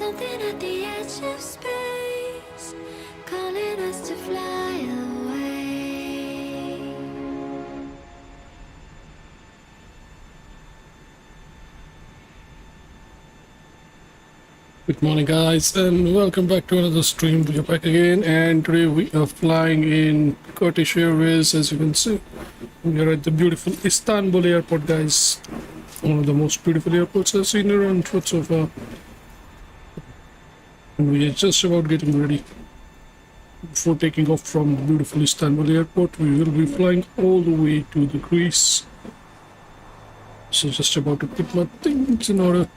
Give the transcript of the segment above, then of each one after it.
something at the edge of space, calling us to fly away. Good morning guys and welcome back to another stream. We are back again and today we are flying in Turkish Airways. As you can see, we are at the beautiful Istanbul airport, guys. One of the most beautiful airports I've seen around so far. And we are just about getting ready. Before taking off from the beautiful Istanbul airport, we will be flying all the way to the Greece. So just about to put my things in order.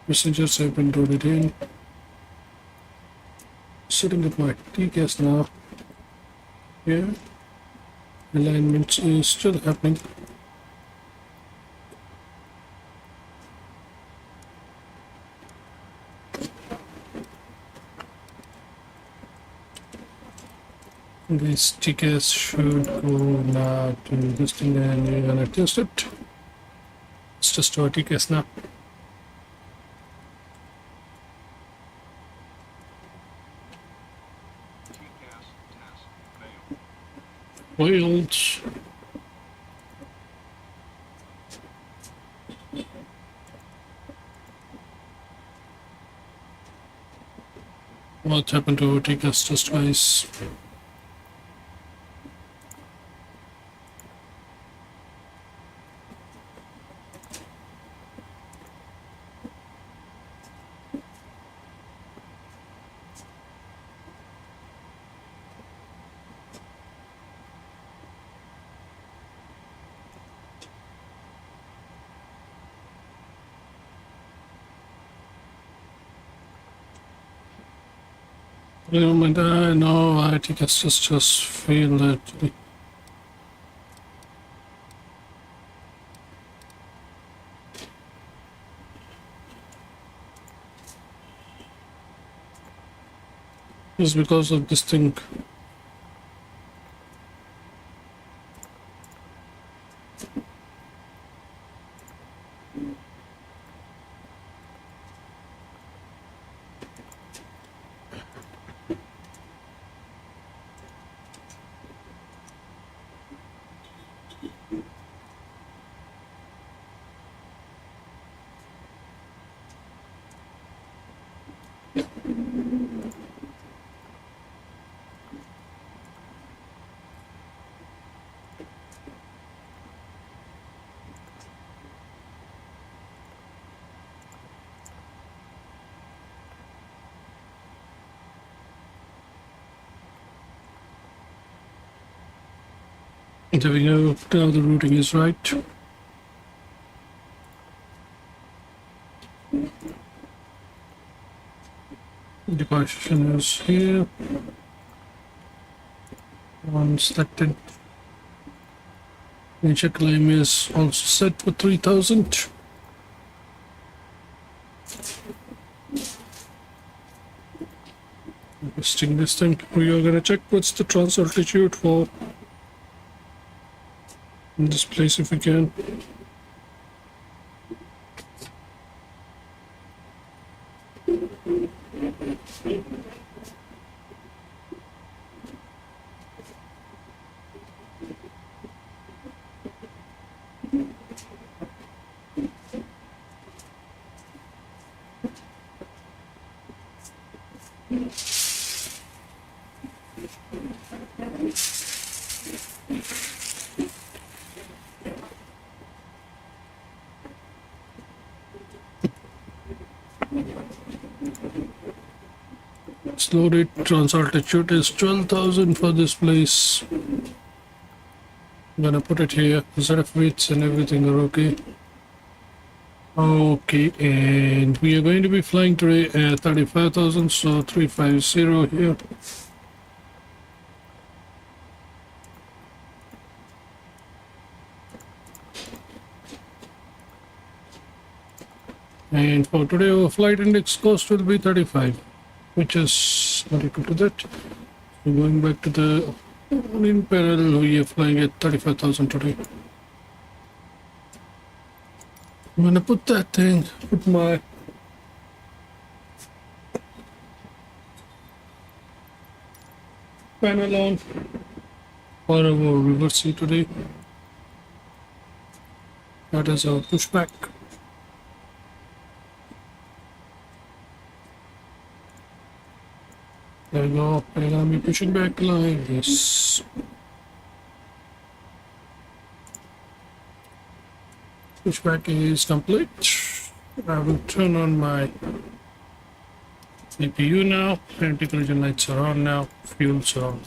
Passengers have been loaded in. Setting up my TCAS now. Yeah. Alignment is still happening. This TCAS should go now to this thing and we're gonna test it. It's just our TCAS now. Failed. What happened to our TCAS test, guys? Never mind, I know I think it's just failed actually. It's because of this thing. There we go, now the routing is right. Departure is here. One selected. Nature claim is also set for 3000. Testing this thing. We are gonna check what's the trans altitude for in this place if we can. It's loaded. Trans altitude is 12,000 for this place. I'm gonna put it here. ZF weights and everything are okay. Okay, and we are going to be flying today at 35,000, so 350 here. And for today, our flight index cost will be 35, which is not equal to that. So going back to the in parallel, we are flying at 35,000 today. I'm gonna put that thing, put my panel on for our reversing today. That is our pushback. There we go. We're gonna be pushing back like this. Pushback is complete. I will turn on my CPU now. Anti-collision lights are on now. Fuels are on.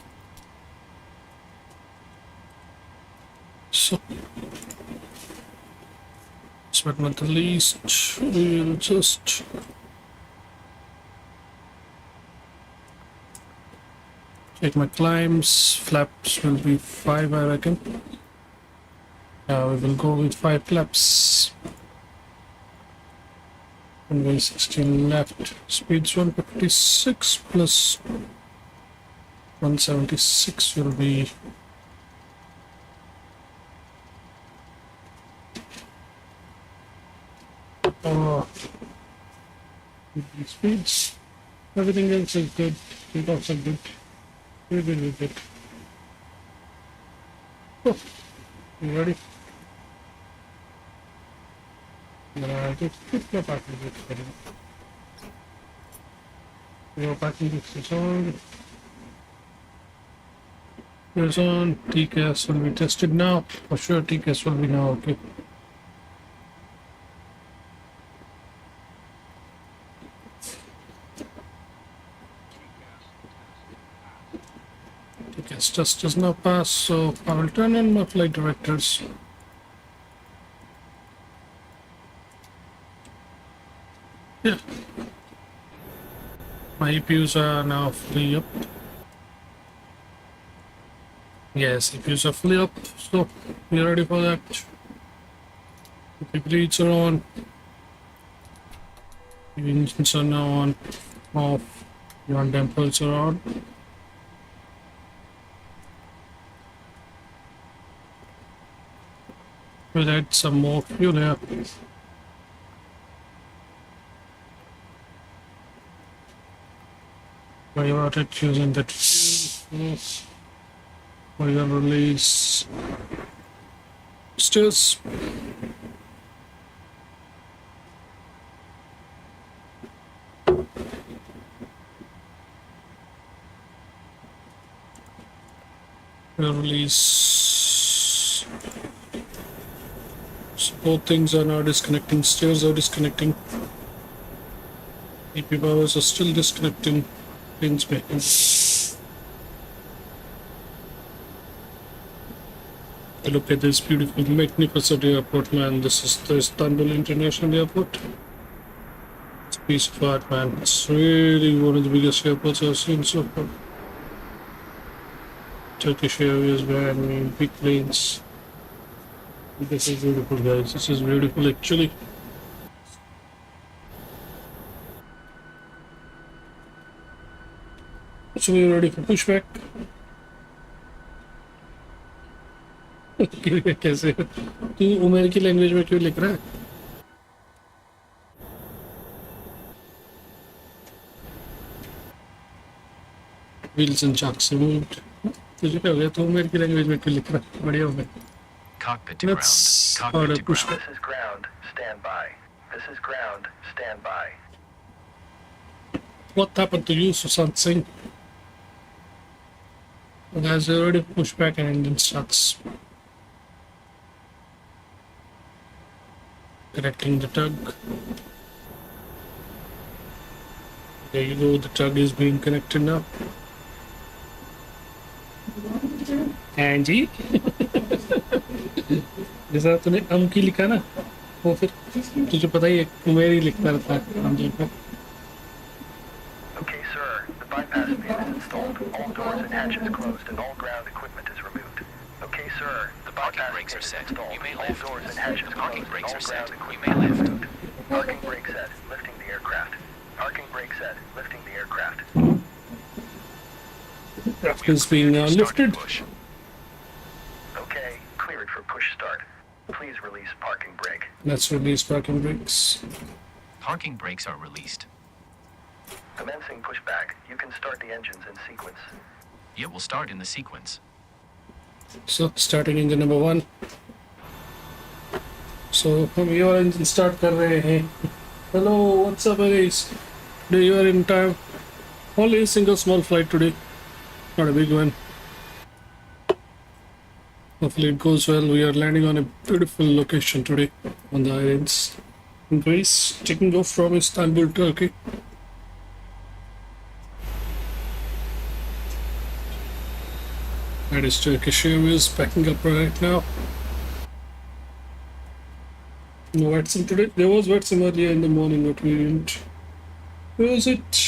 So, but not the least, we'll just check my climbs. Flaps will be 5, I reckon. We will go with 5 flaps. Runway 16 left. Speeds 156 plus 176 will be speeds. Everything else is good. Takeoffs are good. We're good with it. Oh, you ready? Just put your packing bricks ready. Your packing bricks is on. It's on. TCAS will be tested now. For sure, TCAS will be now okay. TCAS test does not pass, so I will turn on my flight directors. Yeah. My EPUs are now fully up. Yes, EPUs are fully up, so we're ready for that. The bleeds are on. The engines are now on. Off. Your dampers are on. We'll add some more fuel here. Worry about it using that fuel. We're gonna release steers. We'll release. So both things are now disconnecting. Steers are disconnecting. EP powers are still disconnecting. Pins behind. Look at this beautiful, magnificent airport, man. This is the Istanbul International Airport. It's a piece of art, man. It's really one of the biggest airports I've seen so far. Turkish Airways, man. I mean, big planes. This is beautiful, guys. This is beautiful, actually. So we're ready for pushback. कैसे तू उमेर की language में क्यों लिख रहा है? Wheels and shocks removed. तुझे क्या हो गया? तू उमेर की लैंग्वेज में क्यों लिख रहा है? बढ़िया हो गया. Cockpit to ground. Cockpit to ground. This is ground. Stand by. This is ground. Stand by. What happened to you, Susant Singh? Guys, we're ready to push back and engine starts. Connecting the tug. There you go, the tug is being connected now. Angie? जैसा तूने अमकी लिखा ना, वो फिर तुझे पता ही है मेरी लिखता रहता है अंजी पे. Okay, sir. The bypass pin is installed. All doors and hatches closed, and all ground equipment is removed. Okay, sir. The Parking bypass brakes pin are is set. installed. You may All lift. doors and hatches The parking closed, and brakes all are set. ground You equipment may is lift. removed. Parking brake set. Lifting the aircraft. Parking brake set. Lifting the aircraft. Aircraft is being lifted. Push. Okay. Clear it for push start. Please release parking brake. Let's release parking brakes. Parking brakes are released. Commencing pushback. You can start the engines in sequence. It will start in the sequence. So starting engine number 1. So हम ये वाला engine start कर रहे हैं. Hello, what's up guys? Today you are in time. Only a single small flight today, not a big one. Hopefully it goes well. We are landing on a beautiful location today on the islands in Greece, taking off from Istanbul, Turkey. That is Turkish Airways packing up right now. No VATSIM today. There was VATSIM earlier in the morning, but we didn't use it.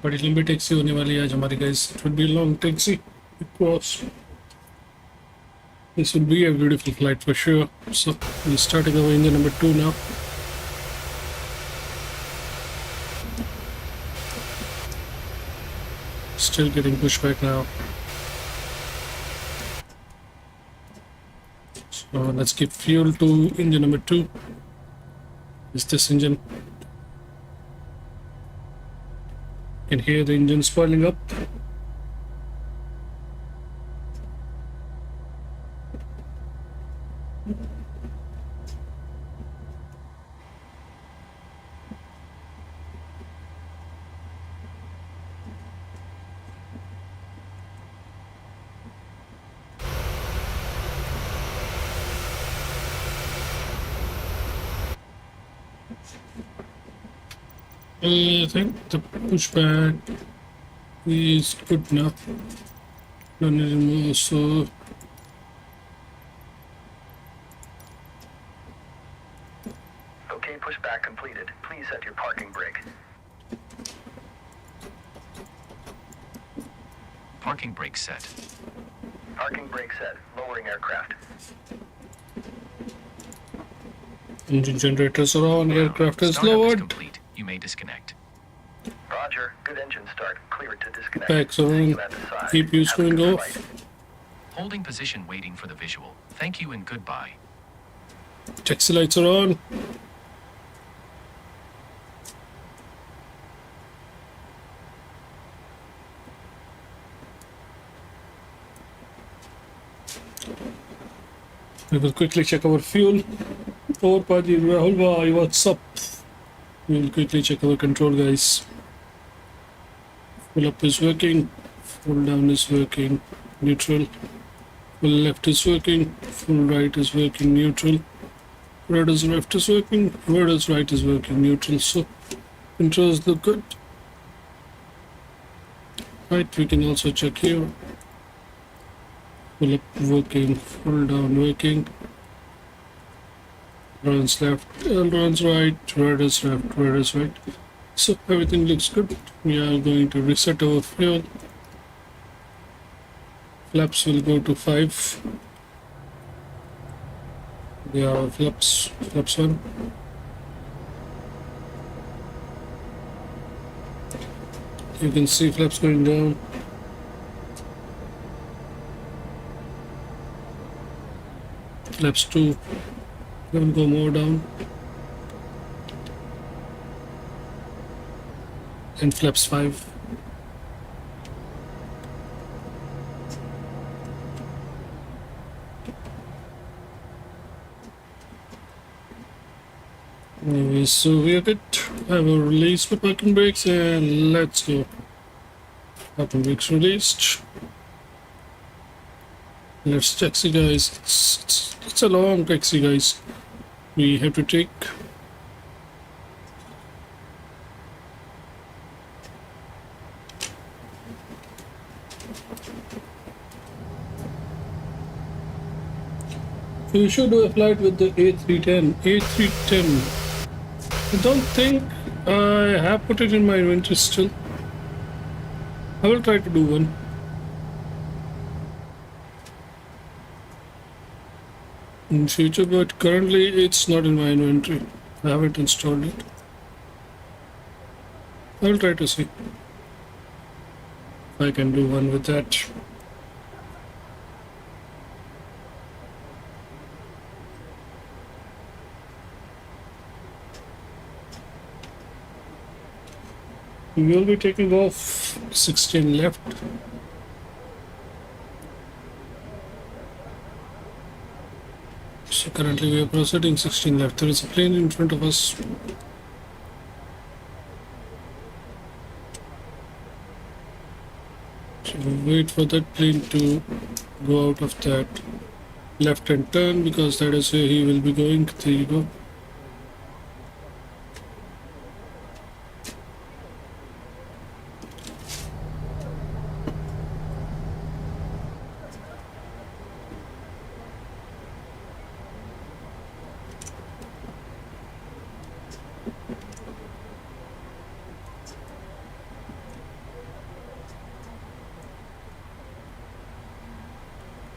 बड़ी लंबी taxi होने वाली है आज हमारी guys. It would be a long taxi across. This would be a beautiful flight for sure. So we're starting our engine number 2 now. Still getting pushed back now. So let's give fuel to engine number 2. Is this engine? You can hear the engine spoiling up. I think the pushback is good now. Not anymore, so Okay, pushback completed. Please set your parking brake. Parking brake set. Parking brake set. Lowering aircraft. engine generators are on, aircraft is Startup is lowered, complete. You may disconnect. Roger. Good engine start. Cleared to disconnect. packs are See on, you at the side. EPU's Have a going good off. flight. Holding position waiting for the visual. Thank you and goodbye. Taxi lights are on. We will quickly check our fuel. Over Paji, Rahul bhai, what's up? We will quickly check our control, guys. Full up is working, full down is working, neutral. Full left is working, full right is working, neutral. Rudder's left is working, rudder's right is working, neutral. So controls look good. Right, we can also check here. Full up working, full down working. Runs left, runs right, rudder's left, rudder's right. So everything looks good. We are going to reset our fuel. Flaps will go to 5. They are flaps 1. You can see flaps going down. Flaps 2 will go more down. And flaps 5. Anyway, so we are good. I will release the parking brakes and let's go. Parking brakes released. Let's taxi, guys. It's a long taxi, guys. We have to take. We should do a flight with the A310. A310. I don't think I have put it in my inventory still. I will try to do one. In future, but currently it's not in my inventory. I haven't installed it. I will try to see if I can do one with that. We will be taking off 16 left. So currently we are proceeding 16 left. There is a plane in front of us. So we'll wait for that plane to go out of that left hand turn because that is where he will be going. There you go.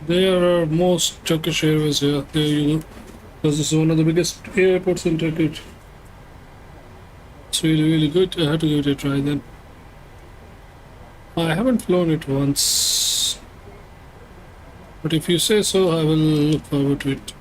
There are most Turkish airways here. There you go. Because this is one of the biggest airports in Turkey. It's really good. I have to give it a try then. I haven't flown it once. But if you say so, I will look forward to it.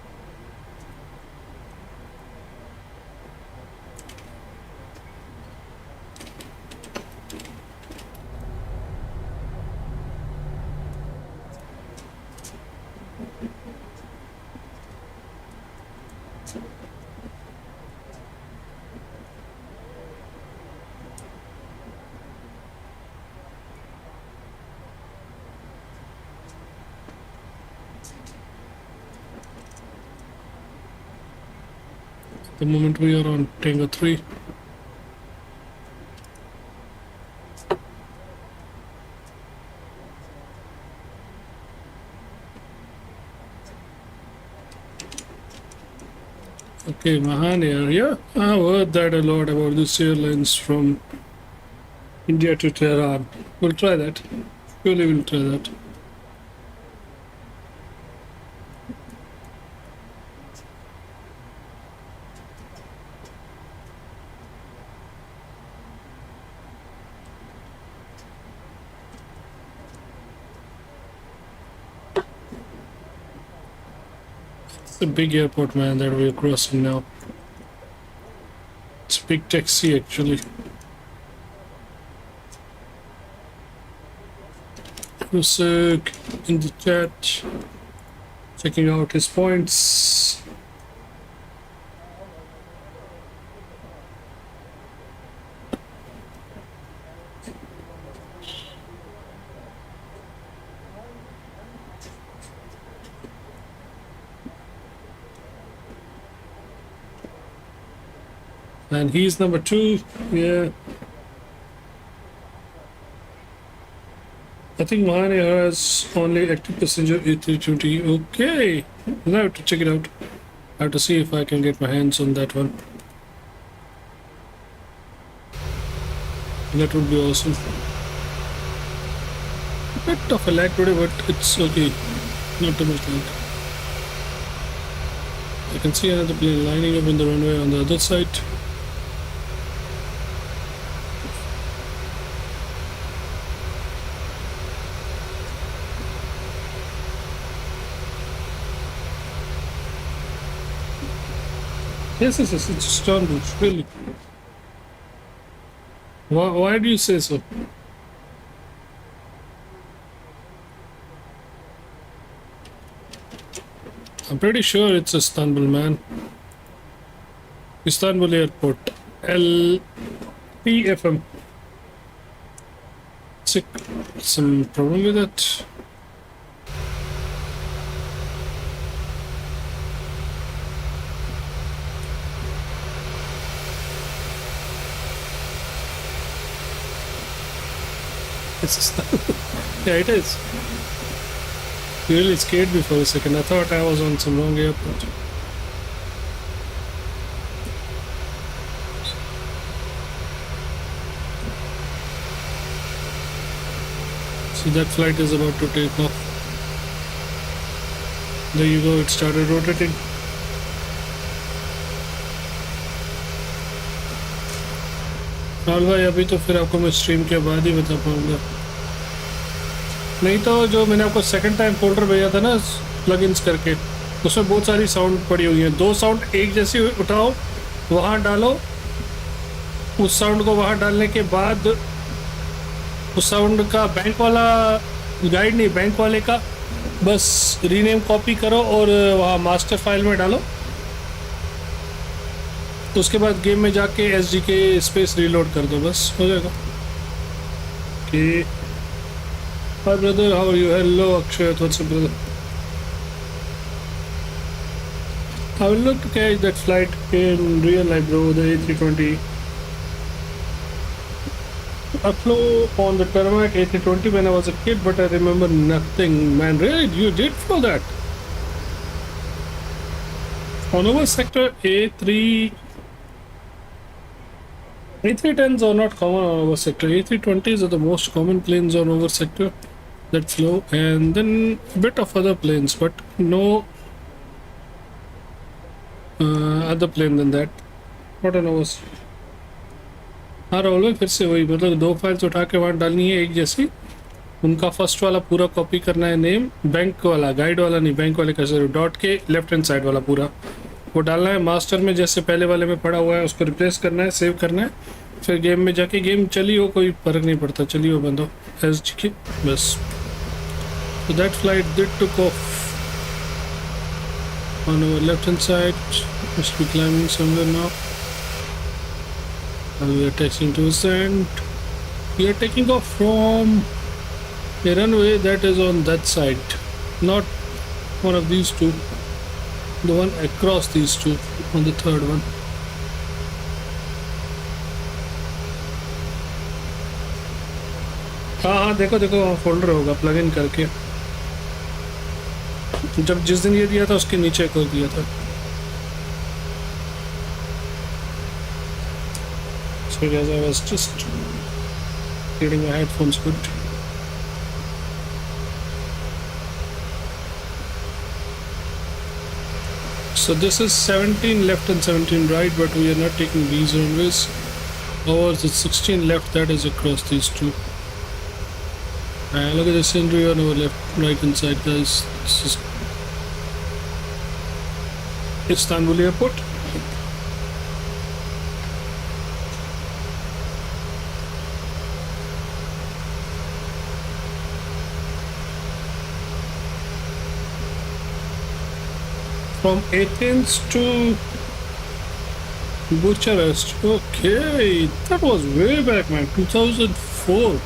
The moment we are on Tango 3. Okay, Mahan area. I've heard that a lot about this airlines from India to Tehran. We'll try that. Surely we'll try that. It's a big airport, man, that we're crossing now. It's a big taxi, actually. Rusuk in the chat, checking out his points. And he's number 2, yeah. I think mine has only active passenger A320. Okay, now I have to check it out. I have to see if I can get my hands on that one. That would be awesome. A bit of a lag today, but it's okay. Not too much lag. I can see another plane lining up in the runway on the other side. Yes, it's Istanbul, really. Why do you say so? I'm pretty sure it's Istanbul, man. Istanbul Airport. LTFM. Some problem with that? Yeah, it is. You really scared me for a second. I thought I was on some wrong airport. So that flight is about to take off. There you go, it started rotating. Rahul भाई अभी तो फिर आपको मैं stream के बाद ही बता पाऊंगा, नहीं तो जो मैंने आपको सेकंड टाइम फोल्डर भेजा था ना प्लगइन्स करके, उसमें बहुत सारी साउंड पड़ी हुई हैं। 2 साउंड एक जैसी उठाओ, वहाँ डालो, उस साउंड को वहाँ डालने के बाद उस साउंड का बैंक वाला गाइड नहीं, बैंक वाले का बस रीनेम कॉपी करो और वहाँ मास्टर फाइल में डालो। तो उसके बाद गेम में जाके एसडी के स्पेस रीलोड कर दो, बस हो जाएगा। Okay hi brother, how are you? Hello Akshay, what's up brother? I will look to catch that flight in real life, bro. The A320. I flew on the tarmac A320 when I was a kid, but I remember nothing. Man, really? You did fly that? On our sector, A310s are not common on our sector. A320s are the most common planes on our sector that flew, and then a bit of other planes, but no other plane than that. Not on ours. हाँ राहुल फिर से वही, मतलब 2 files उठा के वहाँ डालनी है एक जैसी। उनका फर्स्ट वाला पूरा कॉपी करना है, नेम बैंक वाला, गाइड वाला नहीं, बैंक वाले का जरूर, डॉट के लेफ्ट हैंड साइड वाला पूरा वो डालना है। मास्टर में जैसे पहले वाले में पड़ा हुआ है उसको रिप्लेस करना है, सेव करना है, फिर गेम में जाके गेम चली हो कोई फर्क नहीं पड़ता, चली हो बंदो एस जी की बस। So that flight did took off on our left hand side, must be climbing somewhere now. And we are taxiing to ascent. We are taking off from a runway that is on that side, not one of these two, the one across these two, on the third one. हाँ देखो देखो वहाँ folder होगा plug in करके, जब जिस दिन ये दिया था उसके नीचे कर दिया था। So guys, I was just getting my headphones good. So this is 17 left and 17 right, but we are not taking these runways. Ours is 16 left, that is across these two. Look at the scenery on our left, right hand side, guys. This is Istanbul airport. From Athens to Bucharest. Okay, that was way back, man. 2004.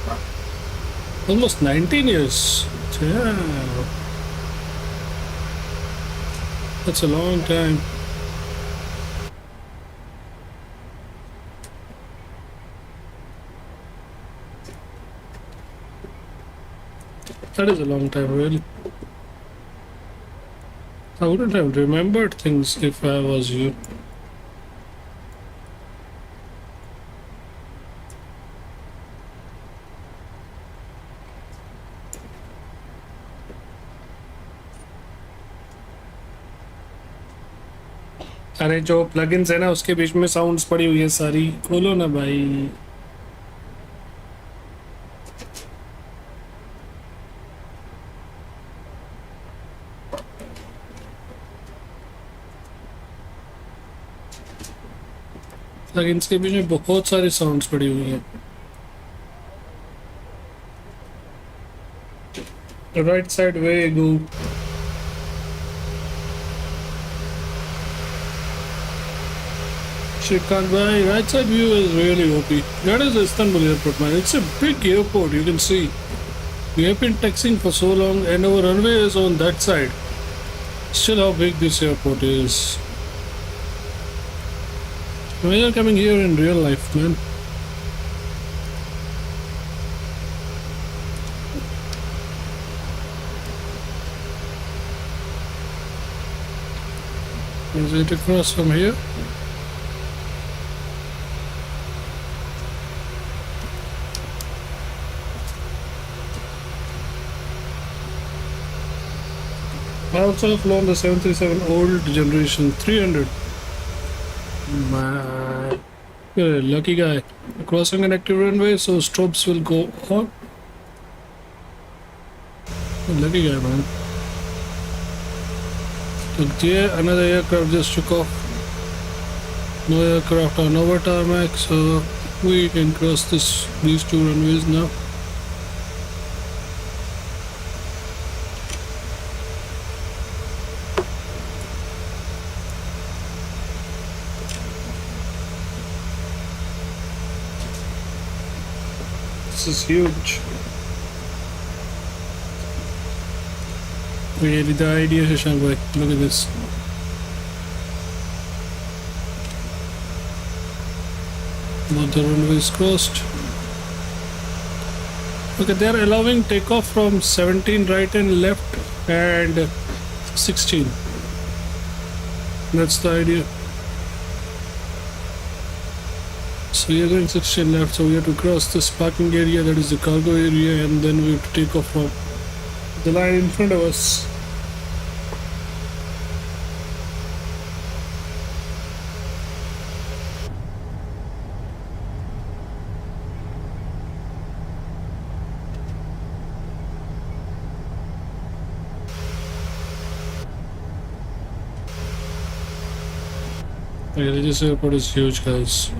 Almost 19 years. Damn. That's a long time. That is a long time, really. I wouldn't have remembered things if I was you. अरे जो plugins है ना उसके बीच में sounds पड़ी हुई है सारी, खोलो ना भाई। प्लगइन्स के बीच में बहुत सारी साउंड्स पड़ी हुई हैं। Right side way go. Shrikant bhai, right side view is really OP. That is Istanbul airport, man. It's a big airport, you can see. We have been taxiing for so long and our runway is on that side. Still how big this airport is. We are coming here in real life, man. Is it across from here? I also have flown the 737 old generation 300. Man, you're a lucky guy. Crossing an active runway, so strobes will go on. Lucky guy, man. Look, there, another aircraft just took off. No aircraft on over tarmac, so we can cross these two runways now. This is huge. Really, the idea, Shashank bhai. Look at this. Both the runways crossed. Okay, they are allowing takeoff from 17 right and left and 16. That's the idea. So we are going 16 left, so we have to cross this parking area, that is the cargo area, and then we have to take off from the line in front of us. Okay, this airport is huge, guys.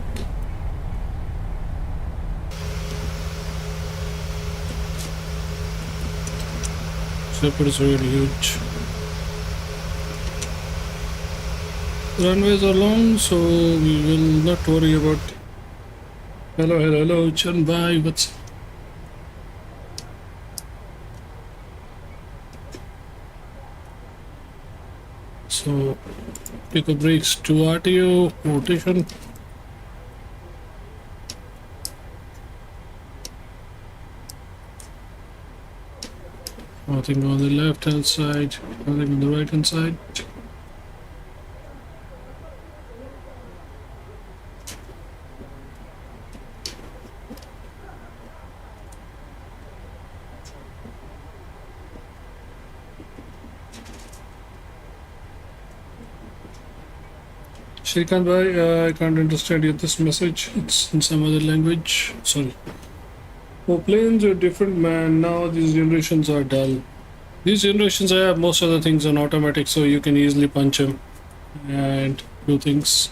This airport is really huge. Runways are long, so we will not worry about. Hello, Chan bhai, what's. So, pick up brakes to RTO, rotation. Nothing on the left hand side, nothing on the right hand side. Shrikant bhai, I can't understand yet this message. It's in some other language. Sorry. Oh, planes are different, man. Now these generations are dull. These generations, I have most of the things on automatic, so you can easily punch them and do things.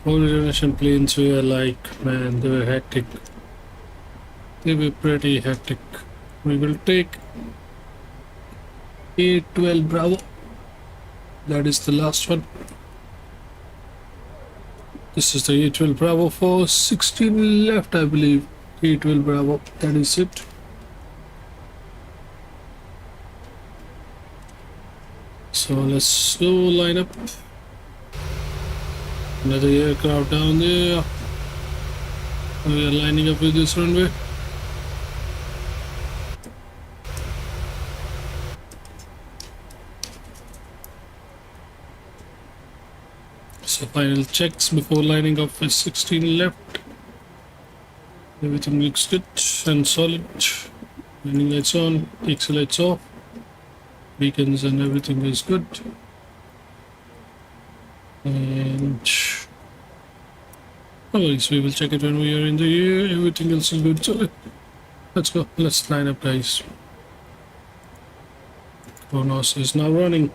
Old generation planes were like, man, they were hectic. They were pretty hectic. We will take A12 Bravo. That is the last one. This is the A12 Bravo for 16 left, I believe. A12 Bravo, that is it. So let's go line up. Another aircraft down there. We are lining up with this runway. So final checks before lining up with 16 left. Everything looks good and solid. Landing lights on, taxi lights off. Beacons and everything is good. And no worries, we will check it when we are in the air. Everything else is good. So let's go. Let's line up, guys. Kronos is now running.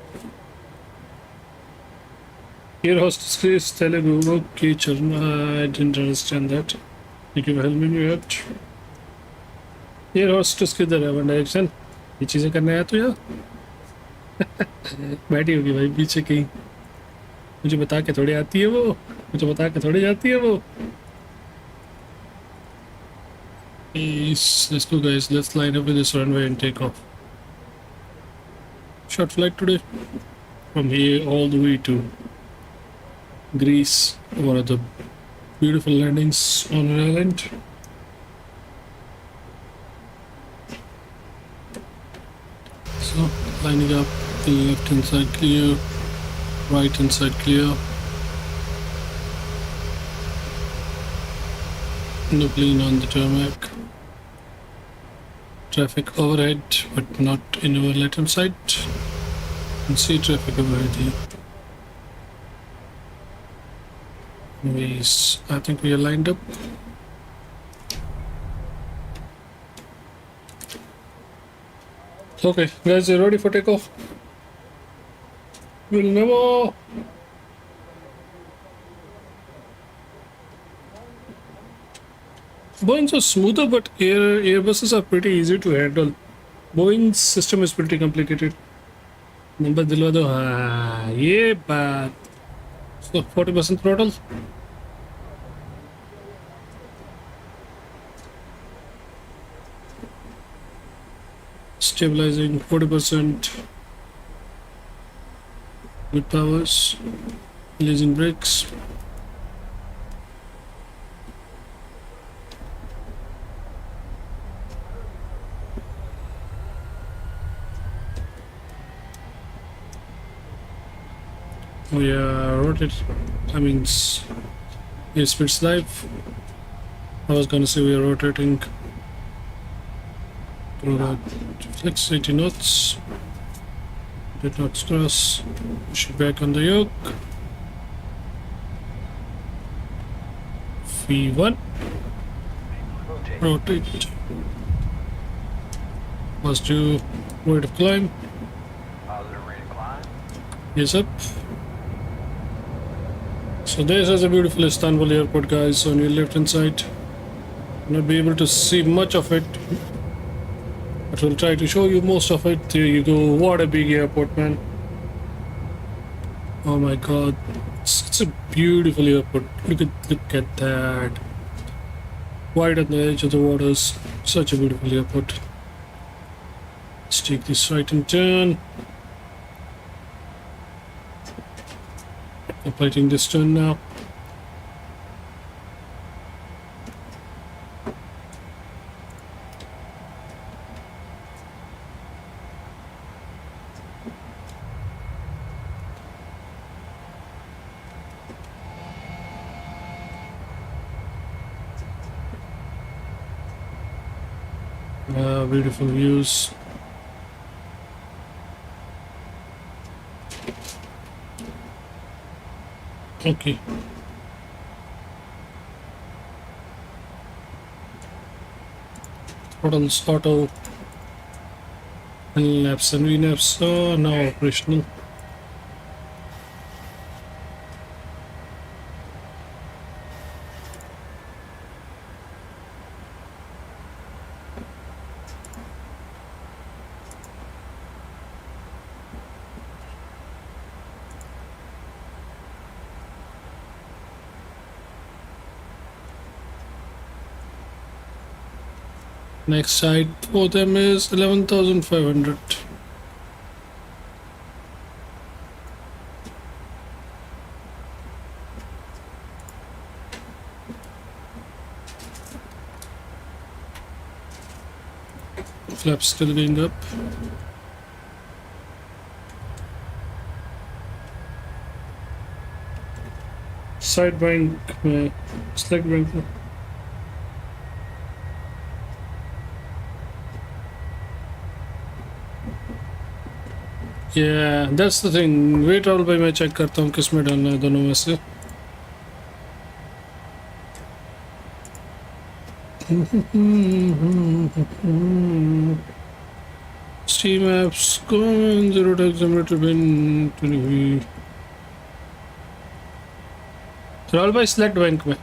Air hostess Chris Telugu. Okay, Charna, I didn't understand that. Thank you for helping me out. Air hostess किधर है? One direction. ये चीजें करने आया तो यार. बैठी होगी भाई पीछे कहीं. मुझे बता के थोड़ी आती है वो. मुझे बता के थोड़ी जाती है वो. Yes, let's go, guys. Let's line up with this runway and take off. Short flight today. From here all the way to Greece, one of the beautiful landings on an island. So, lining up, the left hand side clear, right hand side clear. No plane on the tarmac. traffic overhead, but not in our left-hand side. You can see traffic overhead here. I think we are lined up. Okay, guys, you ready for takeoff? We'll never. Boeing's are smoother, but Airbuses are pretty easy to handle. Boeing's system is pretty complicated. Number दिलवा दो हाँ ये बात. So 40% throttle. Stabilizing 40%. Good powers. Releasing brakes. We are rotated. I mean, airspeed's live. I was gonna say we are rotating. Flex 80 knots. Did not cross. Push it back on the yoke. V1. Rotate. Let's do rate of climb. Positive rate of climb. Yes, up. So this is a beautiful Istanbul airport, guys, on your left hand side. Not be able to see much of it, but we'll try to show you most of it. There you go. What a big airport, man. Oh my god. It's a beautiful airport. Look at that. Wide on the edge of the waters. Such a beautiful airport. Let's take this right and turn. Completing this turn now. Beautiful views. Okay. Throttles auto. Laps and VNAPs are now operational. Next side for them is 11,500. Flaps still being up. Side bank, slack bank. Yeah, that's the thing. Wait all by मैं check करता हूँ किसमें डालना है दोनों में से. Steam apps going 0 to examinator bin 20. They're all by select bank में.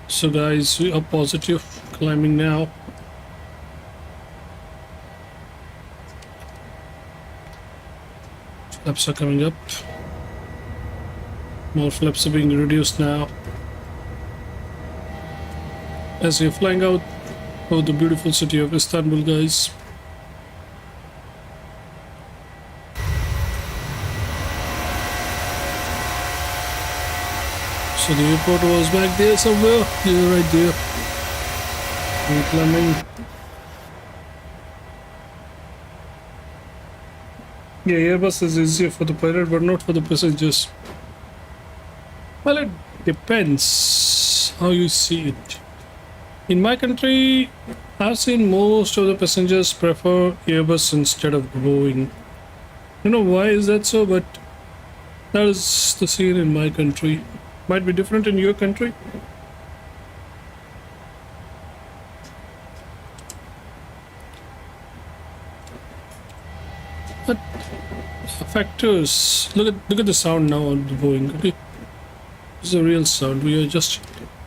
So guys, we are positive climbing now. Flaps are coming up. More flaps are being reduced now. As we're flying out of the beautiful city of Istanbul, guys. So the airport was back there somewhere. Yeah, right there. We're climbing. Yeah, Airbus is easier for the pilot, but not for the passengers. Well, it depends how you see it. In my country, I've seen most of the passengers prefer Airbus instead of Boeing. I don't know why is that so, but that is the scene in my country. Might be different in your country. But factors. Look at the sound now on the Boeing. Okay, this is a real sound. We are just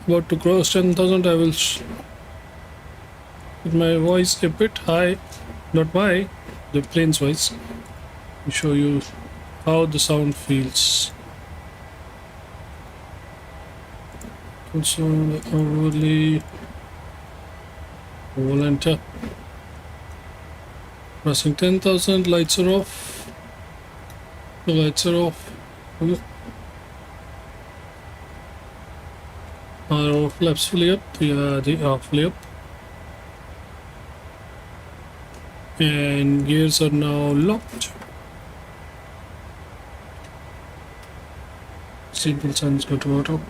about to cross 10,000. I will put my voice a bit high, not my, the plane's voice. To show you how the sound feels. Also, the overlay volunteer. Pressing 10,000, lights are off. The lights are off. Okay. Our flaps fully up. Yeah, they are fully up. And gears are now locked. Seatbelt signs go to auto.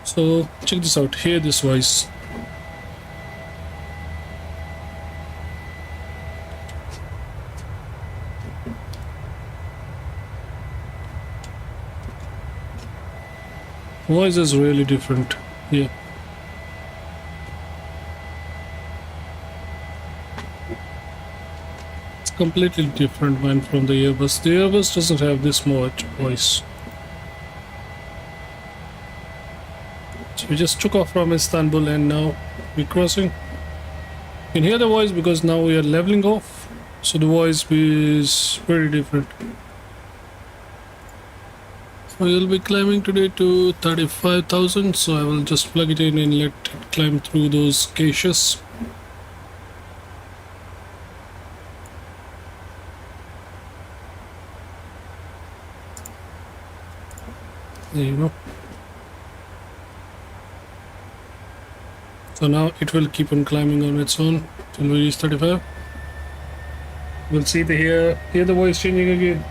So check this out. Hear this voice. Voice is really different here. It's completely different one from the Airbus. The Airbus doesn't have this much voice. So we just took off from Istanbul and now we're crossing. You can hear the voice because now we are leveling off. So the voice is very different. We will be climbing today to 35,000, so I will just plug it in and let it climb through those caches. There you go. So now it will keep on climbing on its own till we reach 35. We'll see hear the voice changing again.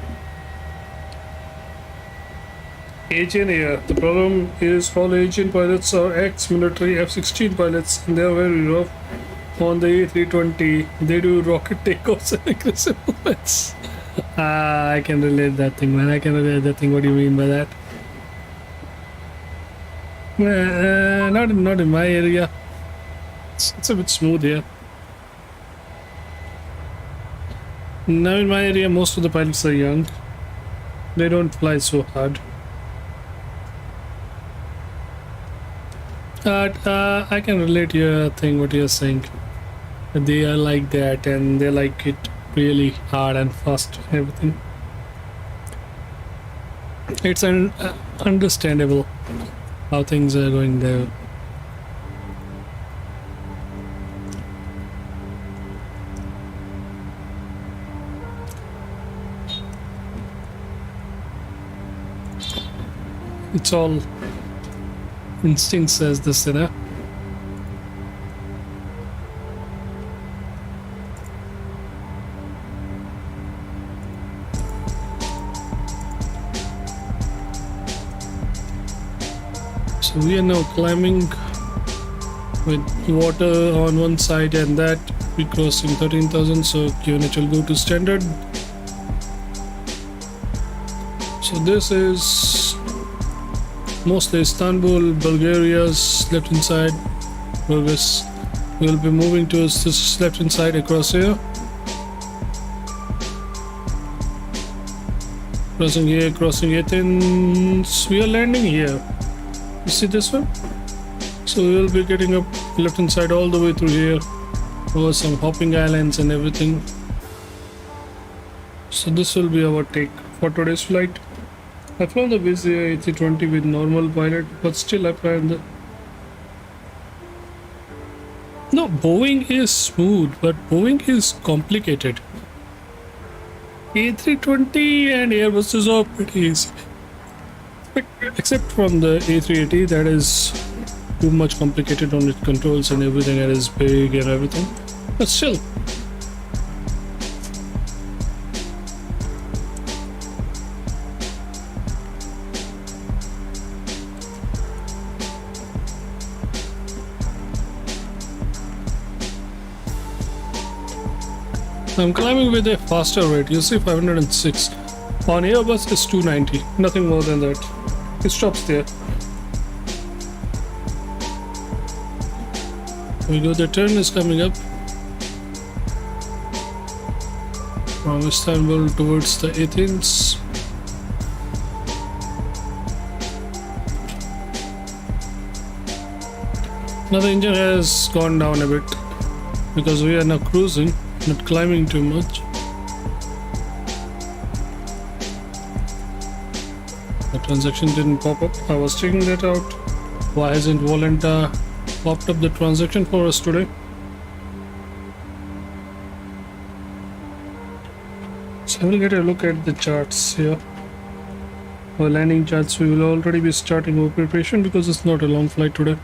Asian Air. The problem is all Asian pilots are ex-military F-16 pilots and they are very rough on the A320. They do rocket takeoffs and aggressive movements. I can relate that thing, man. I can relate that thing. What do you mean by that? Not in my area. It's a bit smooth here. Now in my area, most of the pilots are young. They don't fly so hard. But I can relate your thing, what you're saying. They are like that and they like it really hard and fast and everything. It's understandable how things are going there. It's all instinct says this, you know. So we are now climbing with water on one side and that we crossing 13,000, so QNH will go to standard. So this is mostly Istanbul, Bulgaria's left hand side. Burgas. We'll be moving towards this left hand side across here. Crossing here, crossing Athens. We are landing here. You see this one? So we will be getting up left hand side all the way through here over some hopping islands and everything. So this will be our take for today's flight. I flown the Wizz Air A320 with normal pilot, but still I planned the... No, Boeing is smooth, but Boeing is complicated. A320 and Airbuses are pretty easy. Except from the A380, that is too much complicated on its controls and everything, that is big and everything. But still. I'm climbing with a faster rate. You see 506. On Airbus is 290. Nothing more than that. It stops there. We go, the turn is coming up from Istanbul towards the Athens. Now the engine has gone down a bit because we are now cruising, not climbing too much. The transaction didn't pop up. I was checking that out. Why hasn't Volanta popped up the transaction for us today? So we'll get a look at the charts here. Our landing charts, we will already be starting our preparation because it's not a long flight today.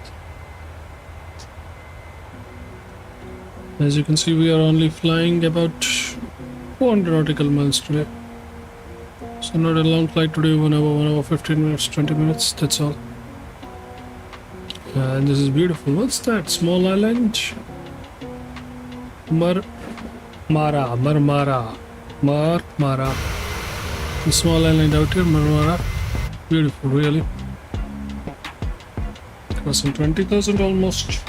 As you can see, we are only flying about 400 nautical miles today. So not a long flight today, 1 hour 15 minutes, 20 minutes, that's all. And this is beautiful. What's that? Small island? Marmara. The small island out here, Marmara. Beautiful, really. Crossing 20,000 almost.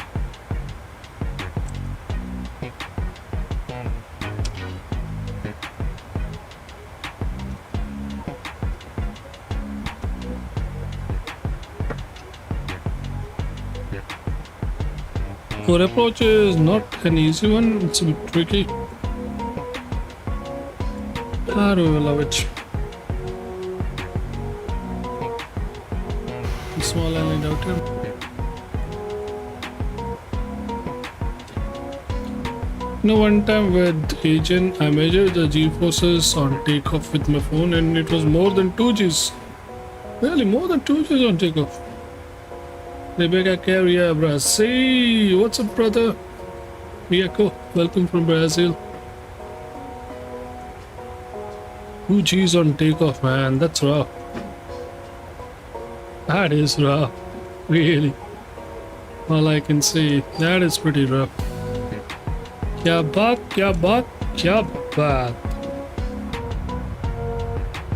Our approach is not an easy one, it's a bit tricky. I do love it. The small island out here. One time with Agent, I measured the G-forces on takeoff with my phone and it was more than 2 Gs. Really, more than 2 Gs on takeoff. Rebecca Carrier, Brazil. What's up, brother? Rieko, welcome from Brazil. 2 Gs on takeoff, man. That's rough. That is rough. Really. All I can say, that is pretty rough. Kya baat, kya baat, kya baat.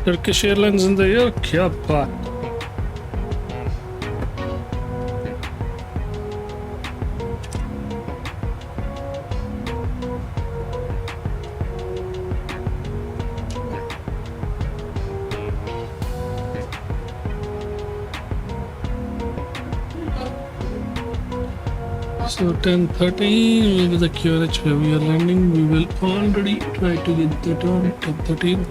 Turkish Airlines in the air, kya baat. So 10:13 with the QRH where we are landing, we will already try to get that on 10:13.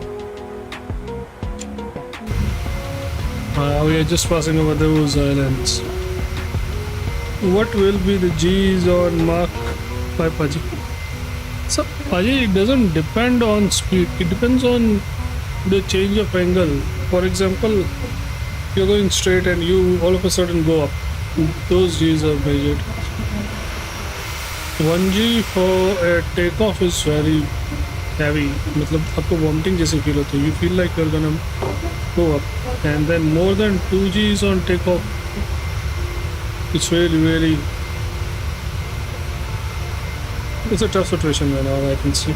We are just passing over those islands. What will be the G's on Mach 5, Paji? So Paji, it doesn't depend on speed, it depends on the change of angle. For example, you're going straight and you all of a sudden go up, those G's are measured. 1G for a takeoff is very heavy. मतलब आपको vomiting जैसे feel होता है. You feel like you're gonna go up, and then more than 2 Gs on takeoff. It's really it's a tough situation right now. I can see.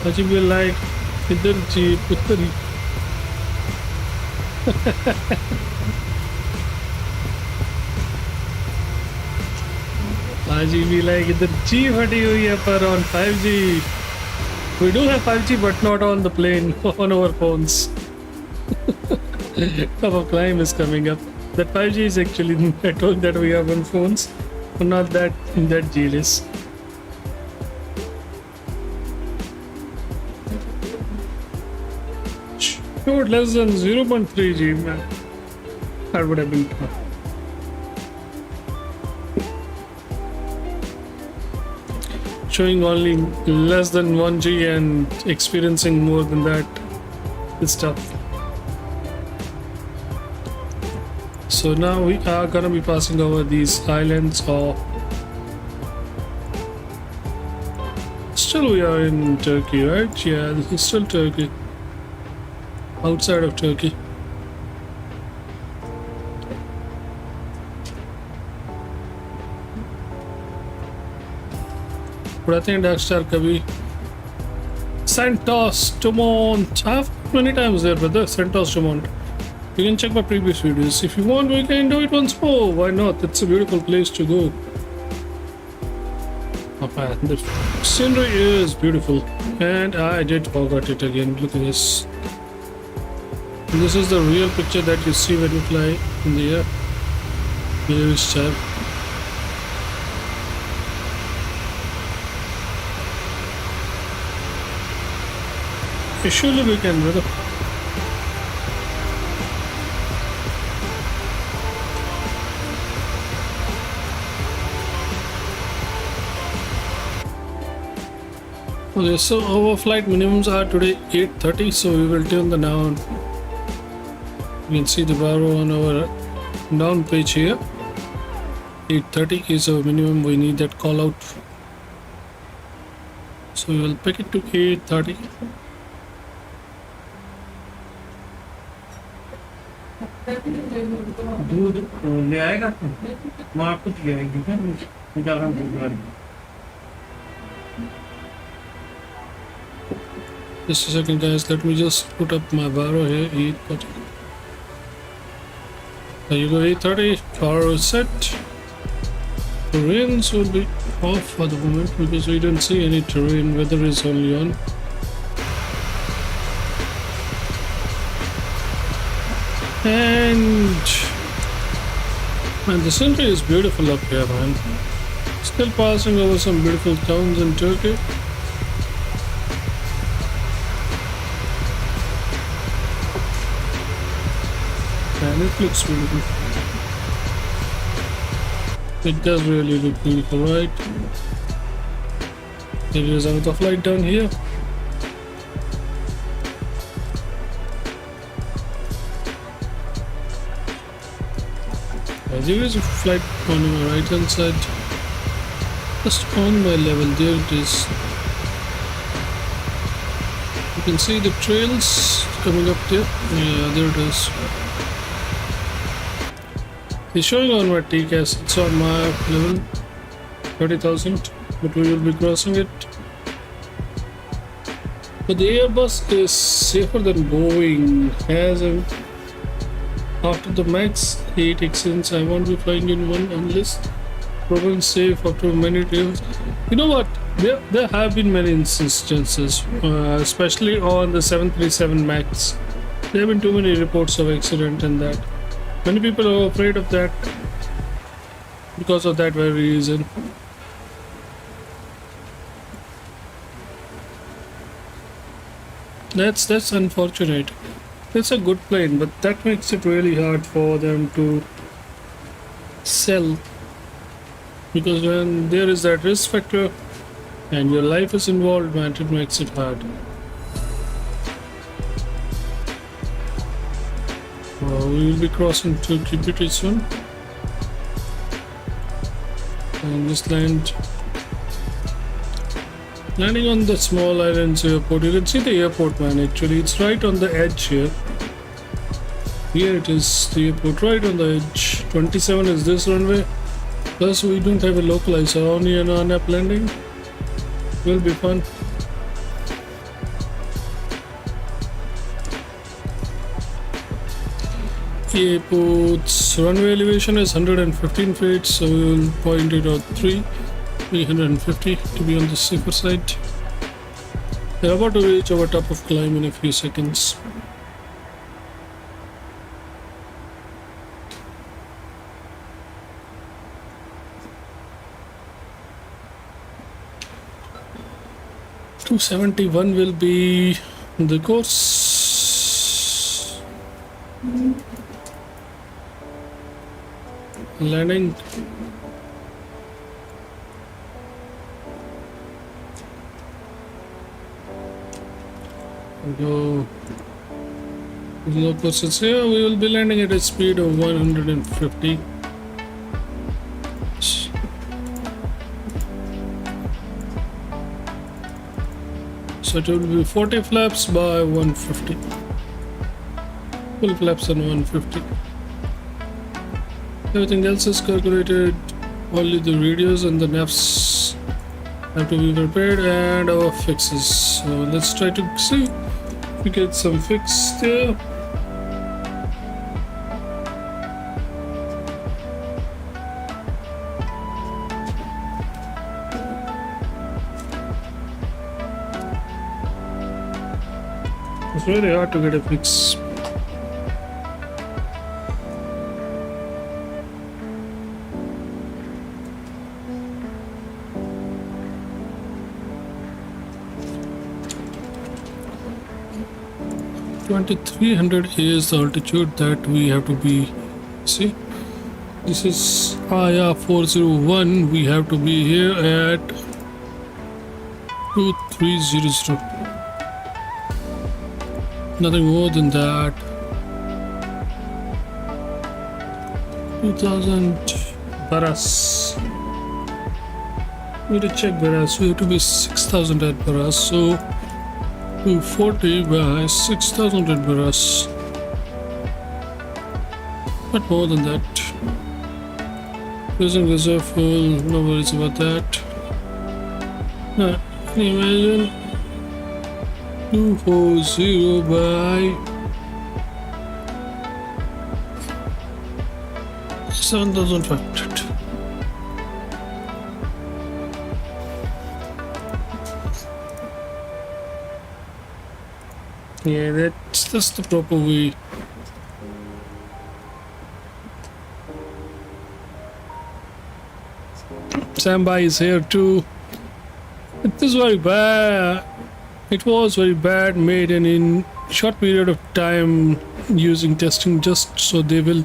But you will like. इधर जी पुत्र आज भी like इधर जी फटी हुई है पर on 5G we do have 5G but not on the plane, on our phones. Our climb is coming up. That 5G is actually network that we have on phones, but not that G-less. Showed less than 0.3 G, man. That would have been tough. Showing only less than 1 G and experiencing more than that is tough. So now we are gonna be passing over these islands of... Still we are in Turkey, right? Yeah, this is still Turkey. Outside of Turkey. but I think Dark Star Kavi. Santos Dumont. I have many times there, brother. Santos Dumont. You can check my previous videos. If you want, we can do it once more. Why not? It's a beautiful place to go. Oh man, the scenery is beautiful. And I did forget it again. Look at this. This is the real picture that you see when you fly in the air. Here is Chad. Surely we can, brother. Okay, so our flight minimums are today 8:30, so we will turn the down. You can see the barrow on our down page here. 8:30 is our minimum. We need that call out, so we will pick it to 8:30. दूध ले आएगा तो वहाँ कुछ ले आएगी क्या निकाल हम दूध वाली Just a second, guys. Let me just put up my barrow here. 8:30. There you go. 8:30. Barrow is set. The rains will be off for the moment because we don't see any terrain. Weather is only on. And the scenery is beautiful up here, man. Still passing over some beautiful towns in Turkey. And it looks beautiful. It does really look beautiful, right? There is another flight down here. There is a flight on my right hand side, just on my level. There it is. You can see the trails coming up there. Yeah, there it is. It's showing on my TCAS. It's on my level 30,000, but we will be crossing it. But the Airbus is safer than Boeing. Has a After the Max 8 extends, I won't be flying in one unless proven safe after many trips. You know what? There have been many instances, especially on the 737 Max. There have been too many reports of accident and that. Many people are afraid of that because of that very reason. That's unfortunate. It's a good plane, but that makes it really hard for them to sell, because when there is that risk factor and your life is involved, man, it makes it hard. We will be crossing to pretty soon, and just landing on the small islands airport. You can see the airport, man. Actually, it's right on the edge here. Here it is, the airport right on the edge. 27 is this runway. Plus, we don't have a localizer, only an on-app landing. Will be fun. Airport's runway elevation is 115 feet, so we will point it out 350 to be on the safer side. We are about to reach our top of climb in a few seconds. $271 will be the course. Landing. Go. Low courses here. We will be landing at a speed of 150. So it will be 40 flaps by 150. Full flaps on 150. Everything else is calculated. Only the radios and the nafs have to be prepared, and our fixes. So let's try to see if we get some fix there. It's really hard to get a fix. $2,300 is the altitude that we have to be. See, this is IR 401. We have to be here at 2300. Nothing more than that. 2000 Baras. Need to check Baras. We have to be 6000 at Baras. So 240 by 6000 at Baras. But more than that. Using reserve fuel, no worries about that. Can you imagine? 240 by 7500. Yeah, that's the proper way. Samba is here too. It is very bad. It was very bad made and in short period of time using testing just so they will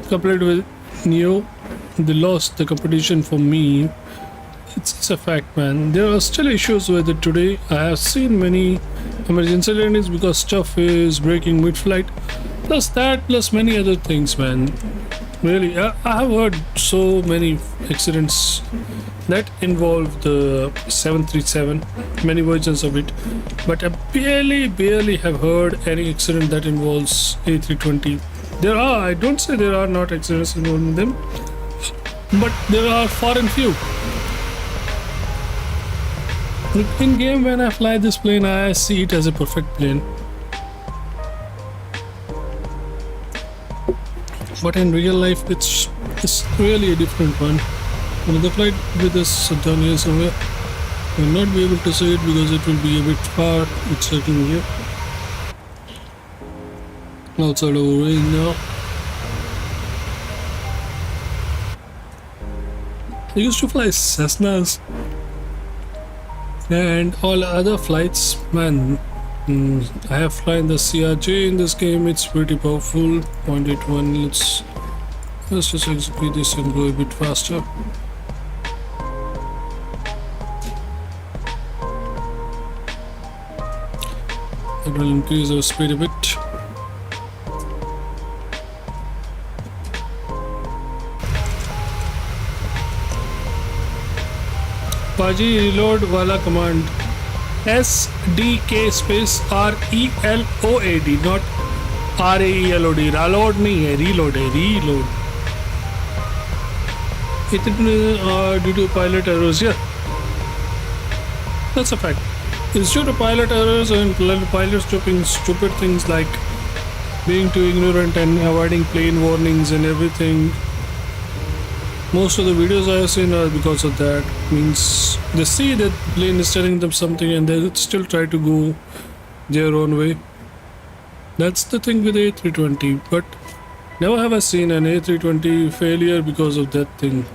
compete with Neo. They lost the competition for me. It's a fact, man. There are still issues with it today. I have seen many emergency landings because stuff is breaking mid-flight. Plus that, plus many other things, man. Really, I have heard so many accidents that involve the 737, many versions of it, but I barely have heard any accident that involves A320. There are, I don't say there are not accidents involving them, but there are far and few. In game, when I fly this plane, I see it as a perfect plane. But in real life, it's really a different one. Another flight with us down here somewhere. I will not be able to see it because it will be a bit far. It's circling here. Outside over range now. I used to fly Cessnas and all other flights, man. I have flown the CRJ in this game. It's pretty powerful. 0.81. Let's just execute this and go a bit faster. It will increase our speed a bit. Paji reload wala command. SDK space RELOAD, not RAELOD. Reload नहीं है, reload है, reload. It due to pilot errors, yeah. That's a fact. It's due to pilot errors and pilots doing stupid things like being too ignorant and avoiding plane warnings and everything. Most of the videos I have seen are because of that. Means they see that plane is telling them something and they still try to go their own way. That's the thing with A320, but never have I seen an A320 failure because of that thing.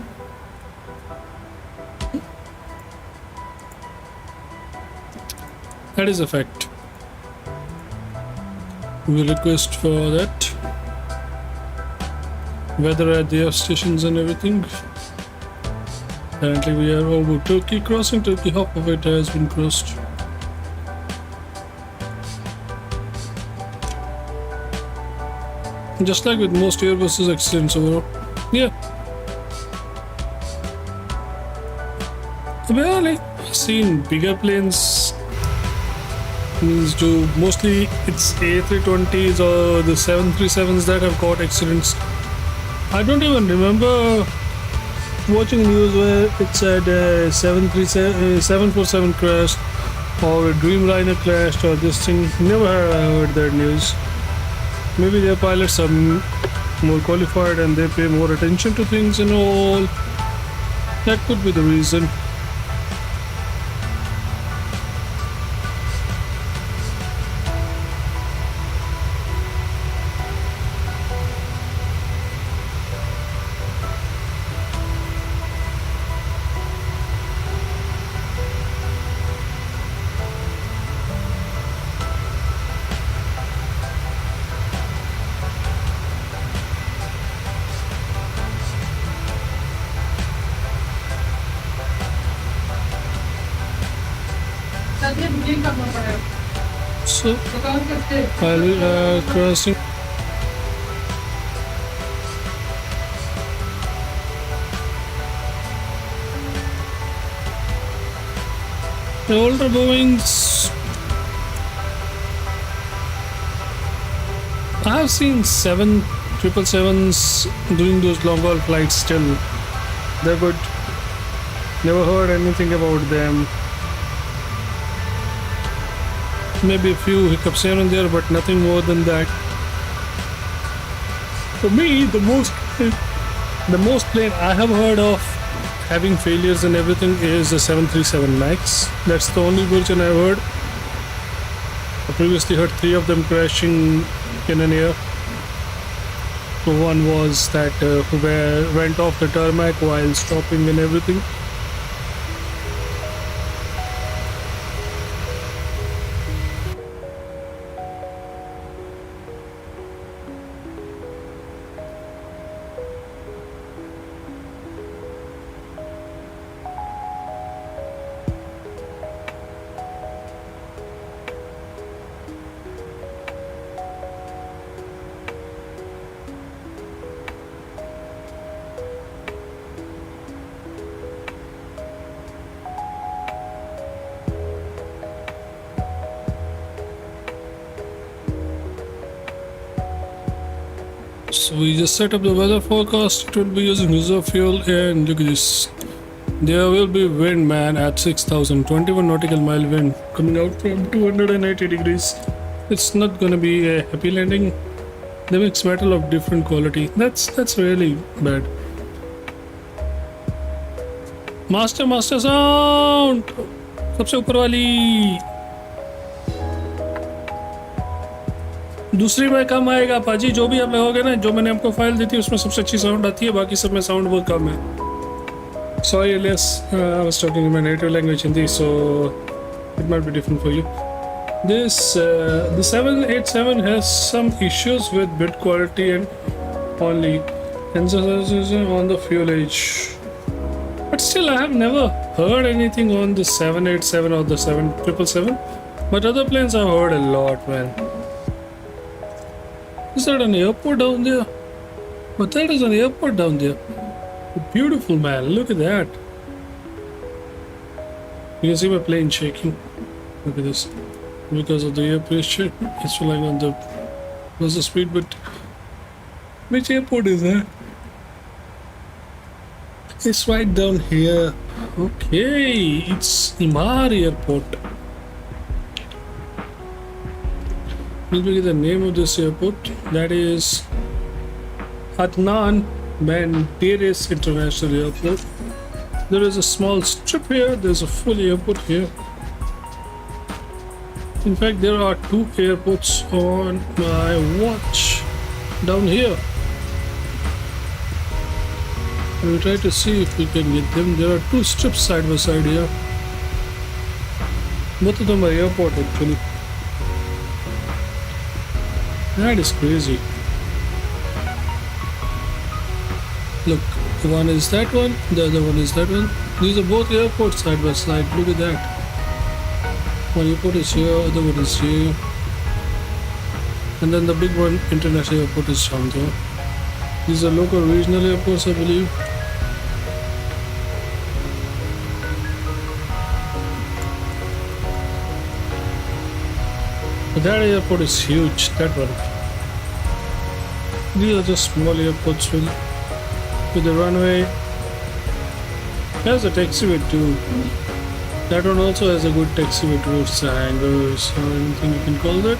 That is a fact. We will request for that. Weather at the air stations and everything. Currently we are over Turkey, crossing Turkey. Half of it has been crossed. Just like with most Airbus accidents overall. Yeah. Barely seen bigger planes. Means to mostly it's A320s or the 737s that have got accidents. I don't even remember watching news where it said 747 crashed or a Dreamliner crashed or this thing. Never heard that news. Maybe their pilots are more qualified and they pay more attention to things and all. That could be the reason. So, while crossing, the older Boeings, I have seen 777s doing those long haul flights still. They're good. Never heard anything about them. Maybe a few hiccups here and there, but nothing more than that. For me, the most plane I have heard of having failures and everything is the 737 MAX. That's the only version I've heard. I previously heard 3 of them crashing in an air. One was that went off the tarmac while stopping and everything. So we just set up the weather forecast. It will be using reserve fuel, and look at this. There will be wind, man, at 6,021 nautical mile wind coming out from 280 degrees. It's not gonna be a happy landing. The mixed metal of different quality. That's really bad. Master sound. सबसे ऊपर वाली. दूसरी में कम आएगा पाजी. जो भी आप लगाओगे ना, जो मैंने आपको फाइल दी थी उसमें सबसे अच्छी साउंड आती है, बाकी सब में साउंड बहुत कम है. Sorry, Elias, I was talking in my native language Hindi, so it might be different for you. This the 787 has some issues with bit quality and only on the fuel age. But still, I have never heard anything on the 787 or the 777. But other planes I've heard a lot, man. Is that an airport down there? But that is an airport down there. Beautiful, man. Look at that. You can see my plane shaking. Look at this. Because of the air pressure, it's flying on the what's the speed, but which airport is that? It's right down here. Okay, it's Imar Airport. We'll be the name of this airport. That is Adnan Menderes International Airport. There is a small strip here. There's a full airport here. In fact, there are 2 airports on my watch down here. We'll try to see if we can get them. There are 2 strips side by side here. Both of them are airport actually. That is crazy. Look, one is that one, the other one is that one. These are both airports side by side. Look at that. One airport is here, other one is here. And then the big one, international airport, is down there. These are local regional airports, I believe. But that airport is huge, that one. These are just small airports with the runway There's a taxiway too. That one also has a good taxiway towards the hangars or anything you can call that.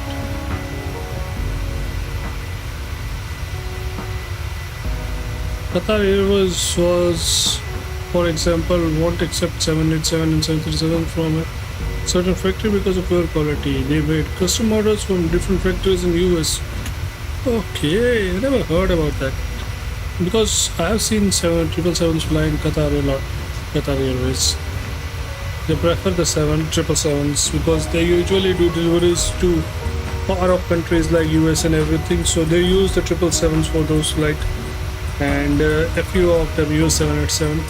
Qatar Airways was, for example, won't accept 787 and 737 from a certain factory because of poor quality. They made custom orders from different factories in US. Okay, I never heard about that. Because I have seen 777s fly in Qatar a lot, Qatar Airways. They prefer the 777s because they usually do deliveries to Arab countries like US and everything. So they use the 777s for those flights. And a few of them use 787.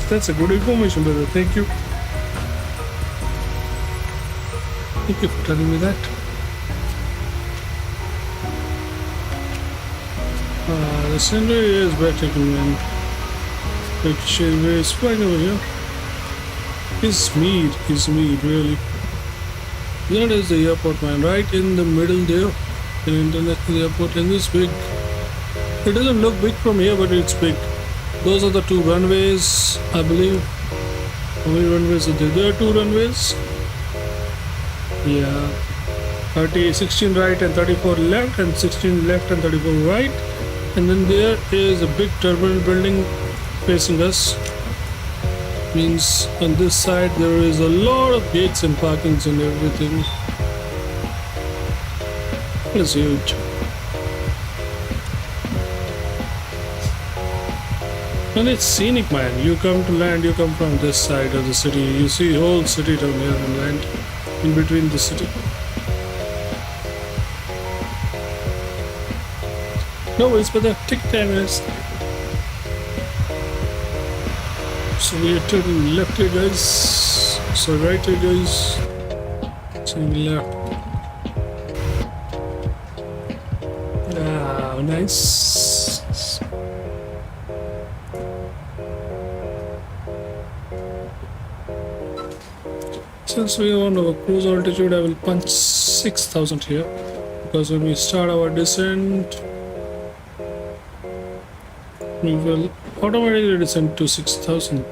That's a good information, brother. Thank you. Thank you for telling me that. The scenery is breathtaking, man. Turkish Airways flying over here. Is Mead, really. That is the airport, man. Right in the middle there. The international airport, and this big. It doesn't look big from here, but it's big. Those are the two runways, I believe. How many runways are there? There are two runways. Yeah. 16 right and 34 left, and 16 left and 34 right. And then there is a big terminal building facing us. Means on this side there is a lot of gates and parkings and everything. It's huge. And it's scenic, man. You come to land, you come from this side of the city. You see the whole city down here and land in between the city. No worries, but the ticket time is. So we are turning left here, guys. So right here, guys. Turning left. Ah, nice. Since we are on our cruise altitude, I will punch 6,000 here, because when we start our descent, we will automatically descend to 6,000.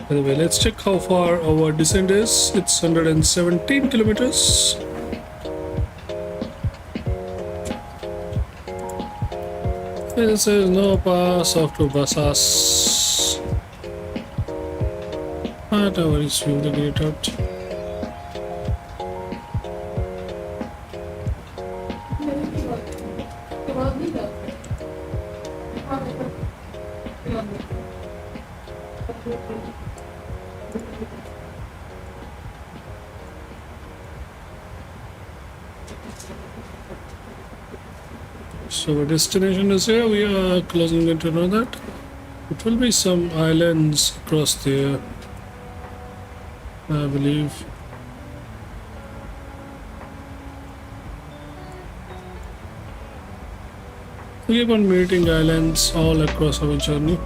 By the way, let's check how far our descent is. It's 117 kilometers. This is no pass after Basas. Whatever is fuel the gate out. So our destination is here. We are closing into another. It will be some islands across there, I believe. We keep on meeting islands all across our journey.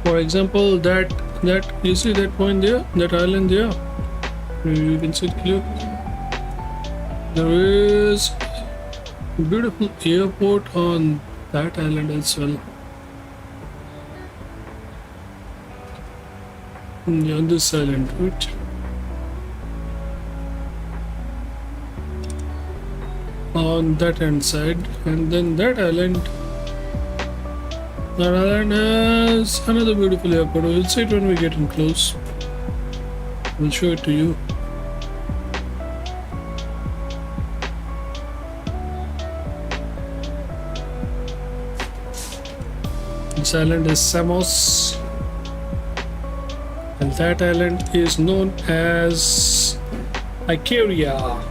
For example, that you see that point there, that island there, you can see it clear. There is a beautiful airport on that island as well. Yeah, on this island, right? On that end side, and then that island. That island has another beautiful airport. We'll see it when we get in close. We'll show it to you. This island is Samos, and that island is known as Icaria.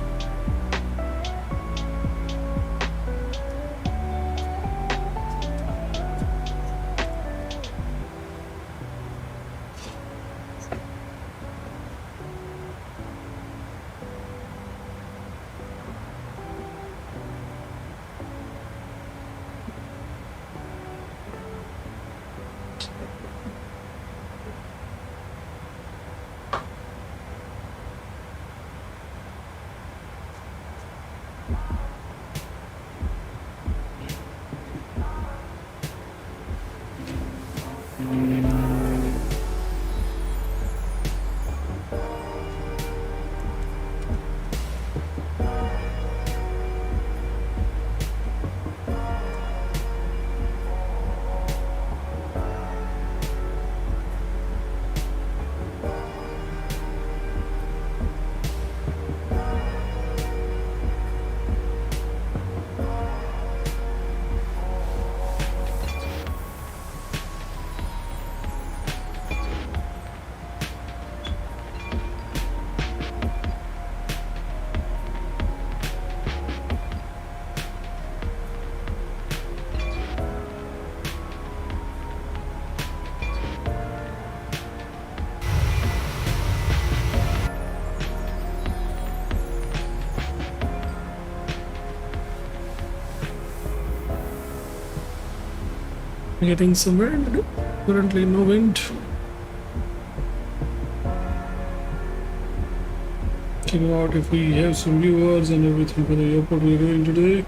Getting some wind. Currently no wind. Checking out if we have some viewers and everything for the airport we're doing today.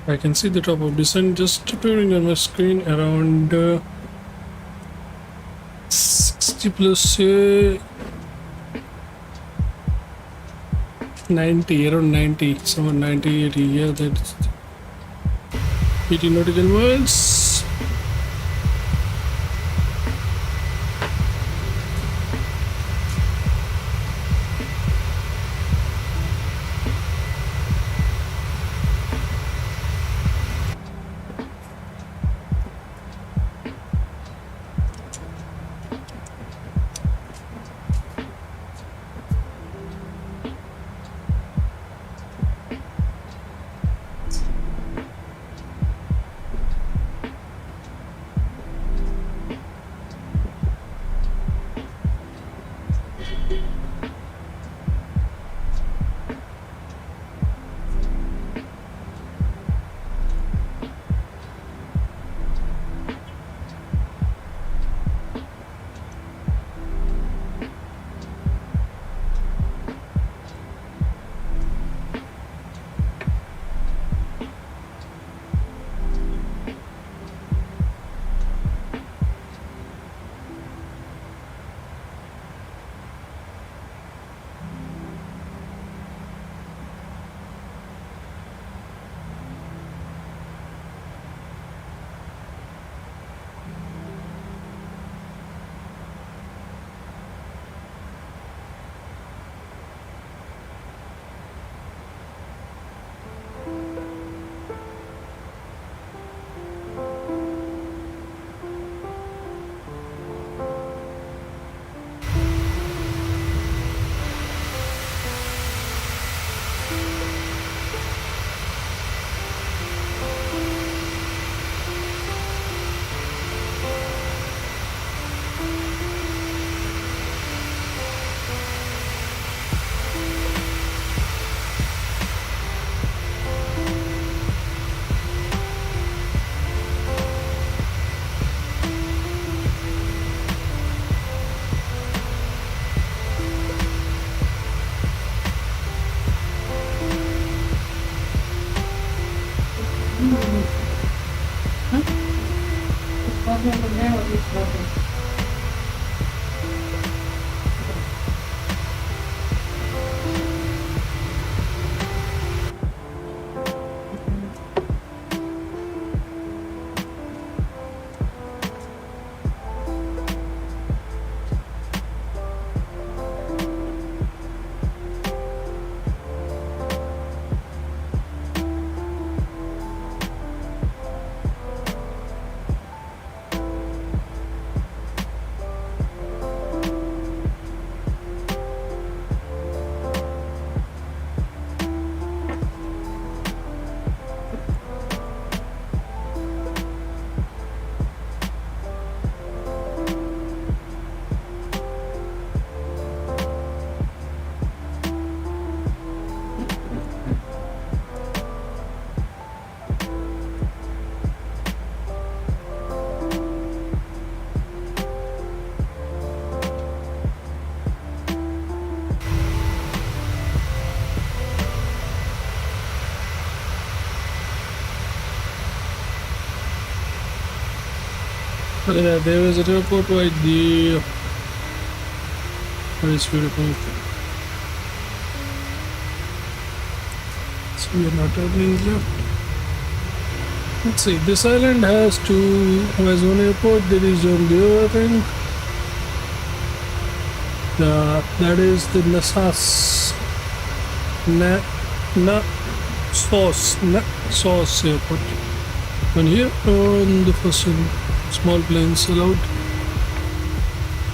I can see the top of descent just appearing on my screen around 60 plus 90, around 90, somewhere 90, 80, yeah, that's 80 nautical miles. Yeah, there is an airport right there. That is beautiful. So we are not turning left. Let's see. This island has one airport. There is one there, I think. That is the Nassas Sauce airport. And here on the first one, small planes allowed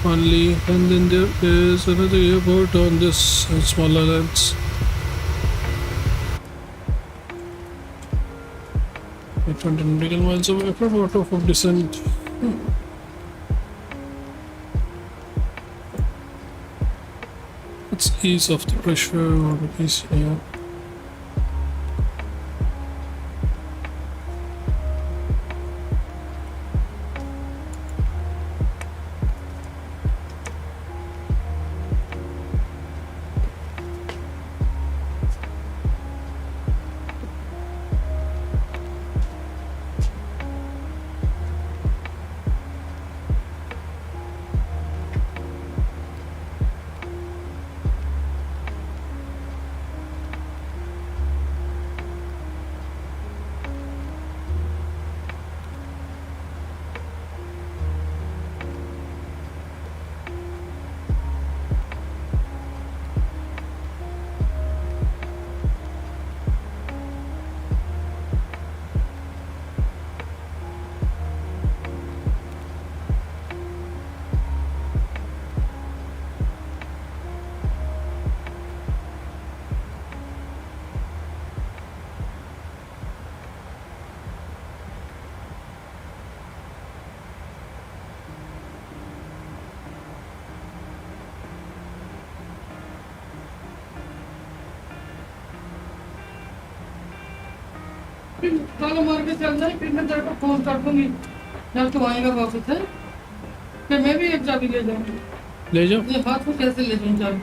only, and then there is another airport on this small islands. 800 nautical miles away from out of descent. Let's ease off the pressure on the piece here. ताला मार के चल जाए फिर मैं तेरे को phone कर दूंगी जब तू आएगा वापस है फिर मैं भी एक चाबी ले जाऊंगी ले जाओ। ये हाथ को कैसे ले जाऊं चाबी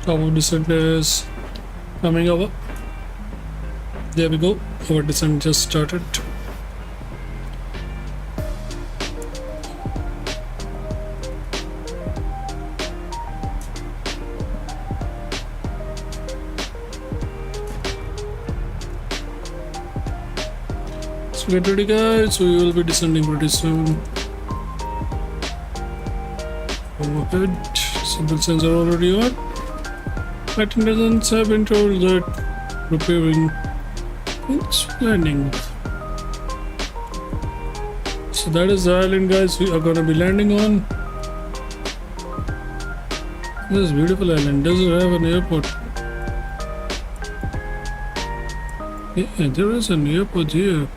Our descent is coming over. There we go. Our descent just started. So get ready, guys. We will be descending pretty soon. Go ahead. Signal sensor already on. Flight attendants have been told that preparing is landing. So that is the island, guys, we are gonna be landing on. This beautiful island. Does it have an airport? Yeah, there is an airport here.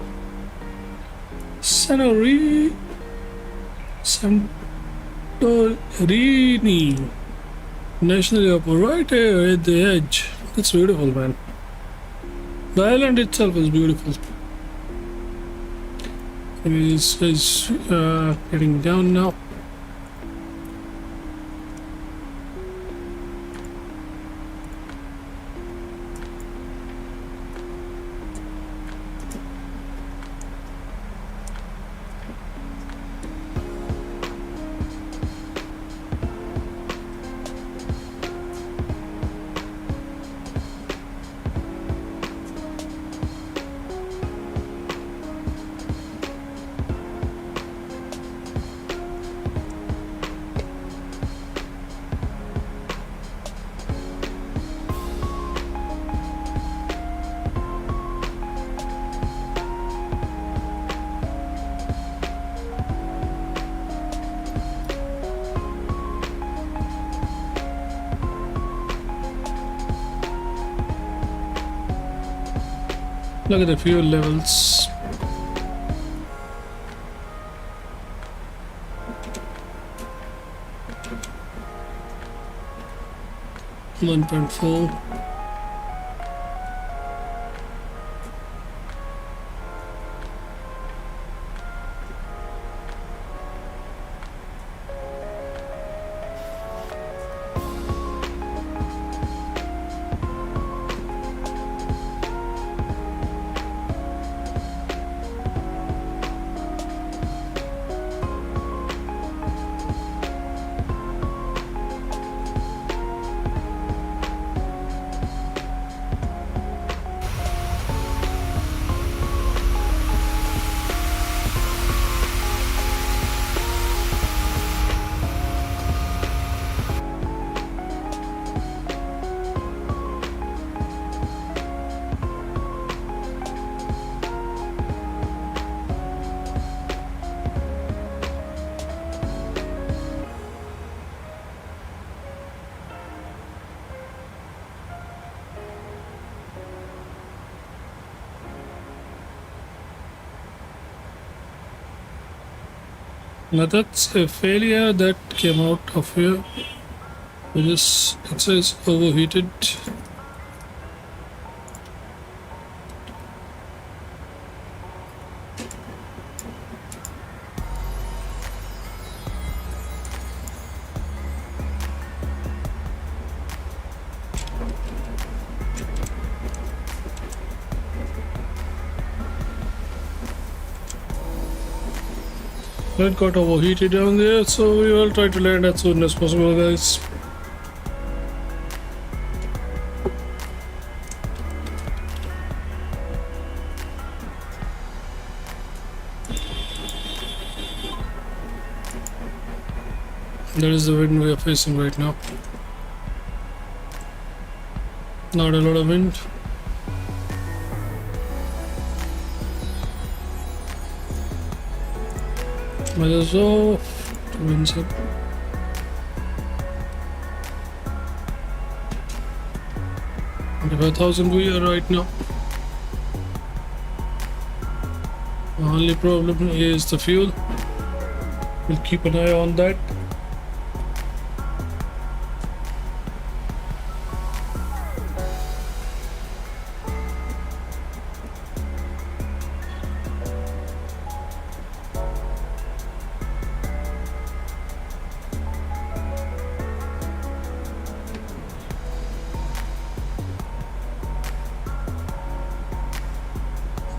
Santorini. National Airport, right here at the edge. That's beautiful, man. The island itself is beautiful. It's getting down now. Look at the fuel levels. $1.4. Now that's a failure that came out of here. It says overheated. It got overheated down there, so we will try to land as soon as possible, guys. That is the wind we are facing right now. Not a lot of wind. Weather's off, winds up. $25,000 we are right now. The only problem is the fuel. We'll keep an eye on that.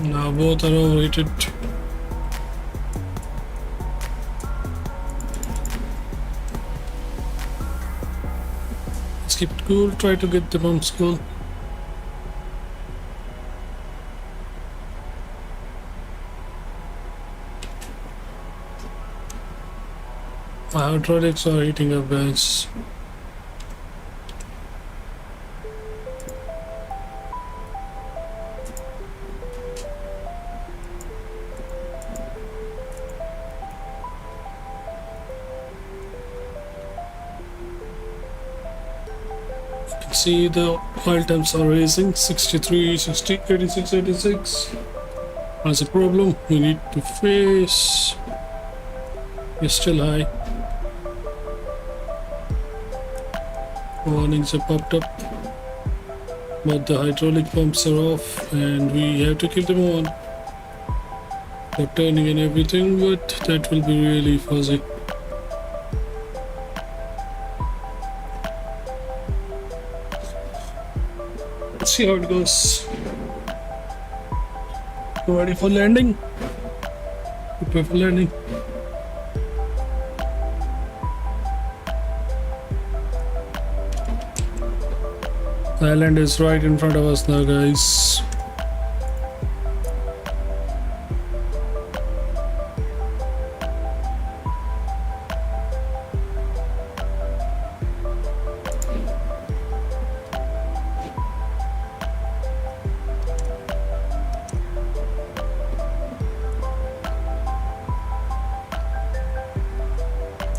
Now both are overheated. Let's keep it cool, try to get the pumps cool. My hydraulics are heating up, guys. See the oil temps are raising 63, 60, 86, 86. That's a problem we need to face. It's still high. Warnings have popped up, but the hydraulic pumps are off and we have to keep them on for turning and everything, but that will be really fuzzy. Let's see how it goes. You ready for landing? Prepare for landing. The island is right in front of us now, guys.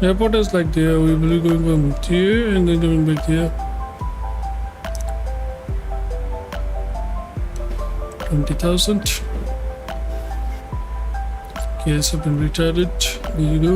Airport is like there, we will be going from here and then coming back here. 20,000. Case have been retarded. There you go.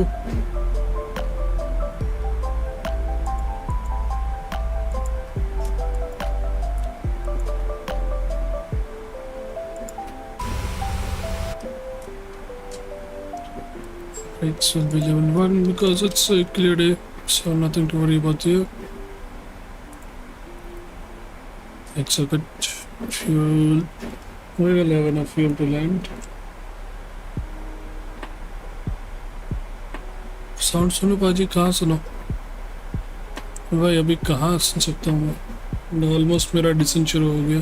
Rates will be level 1 because it's a clear day, so nothing to worry about here. Execute fuel. We will have enough fuel to land. Sound सुनो पाजी, कहाँ सुनो भाई? अभी कहाँ सुन सकता हूँ मैं? ऑलमोस्ट मेरा डिसेंट शुरू हो गया.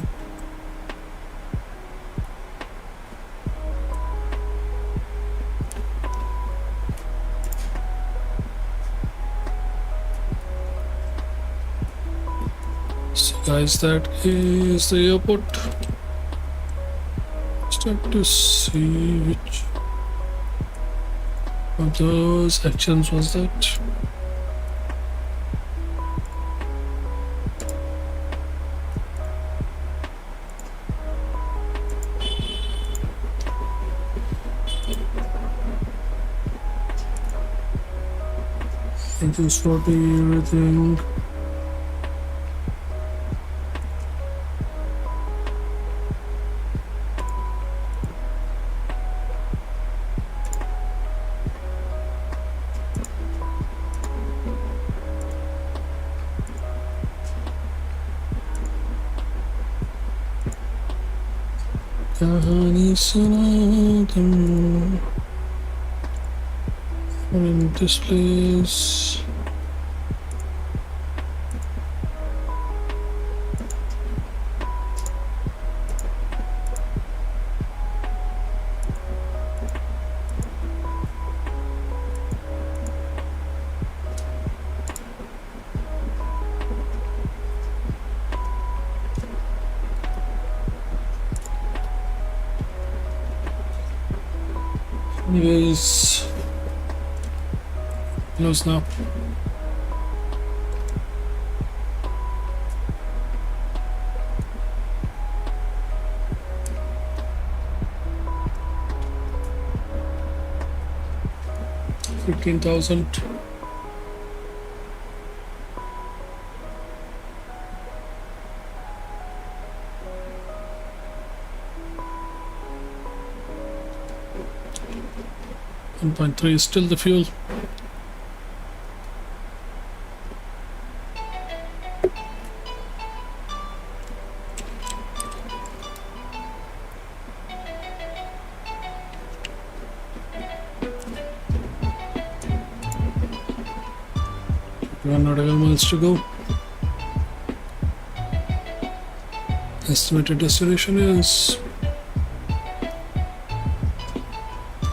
So guys, that is the airport. Start to see which of those actions was that. Engine slotting, everything. कहानी सुना तुम in this place. Anyways, close now. $15,000. $1.3 is still the fuel. One miles to go. Estimated destination is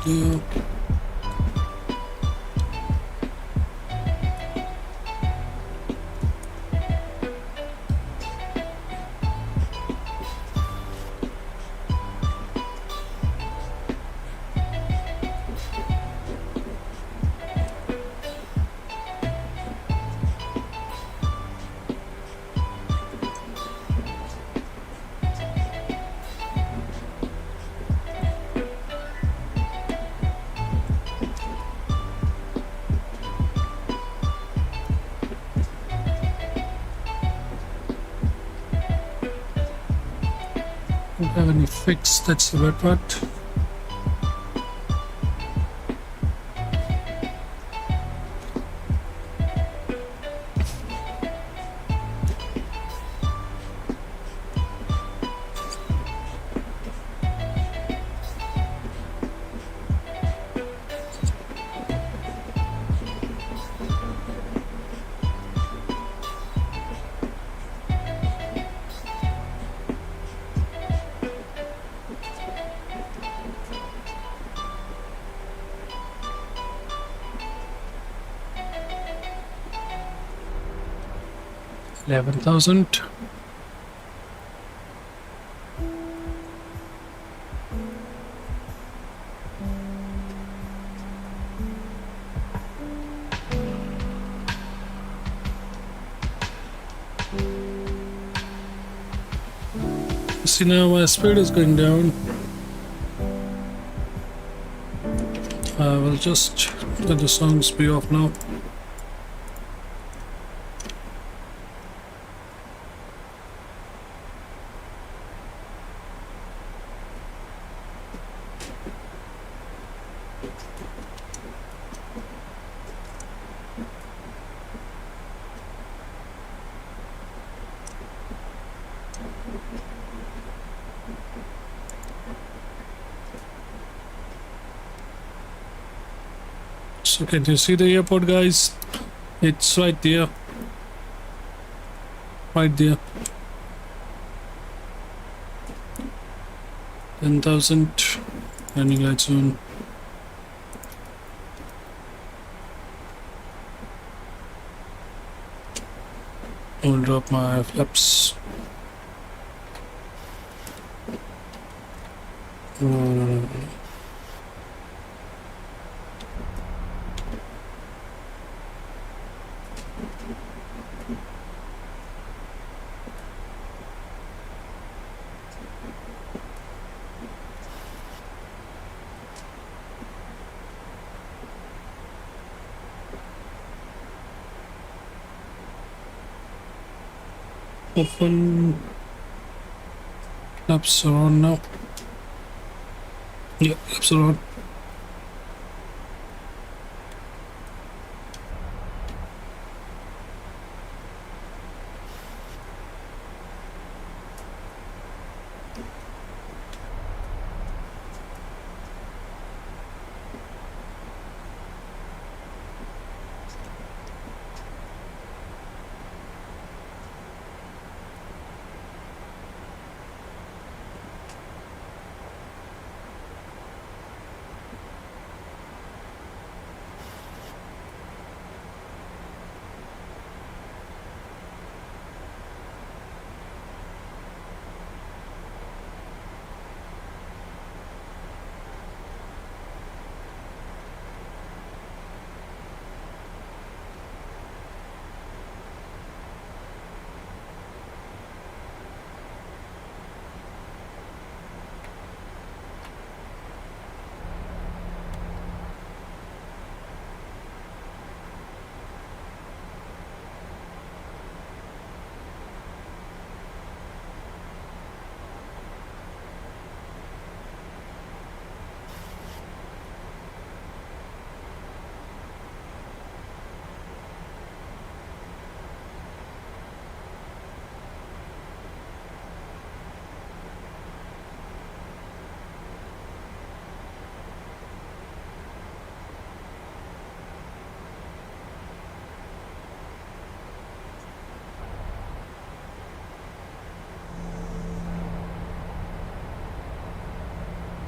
yeah. Don't have any fix, that's the bad part. $11,000. See, now my speed is going down. I will just let the sounds be off now. So can you see the airport, guys? It's right there. Right there. 10,000 landing light soon. I'll drop my flaps. Open. Flaps are on now. Yeah, flaps are on.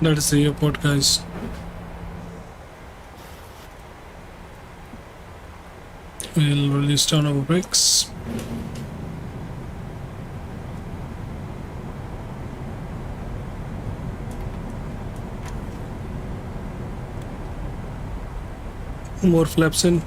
That is the airport, guys. We'll release down our brakes. More flaps in.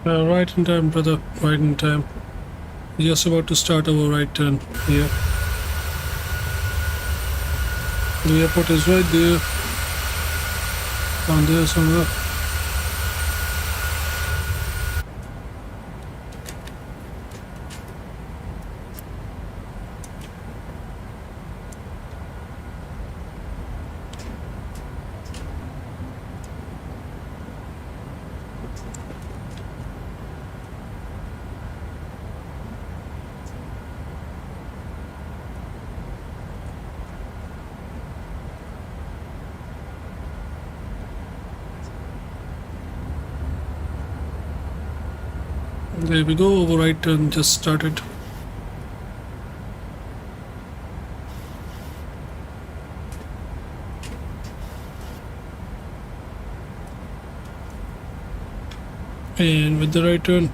Right in time, brother. Right in time. Just about to start our right turn here. The airport is right there. Down there somewhere. There we go, our right turn just started. And with the right turn,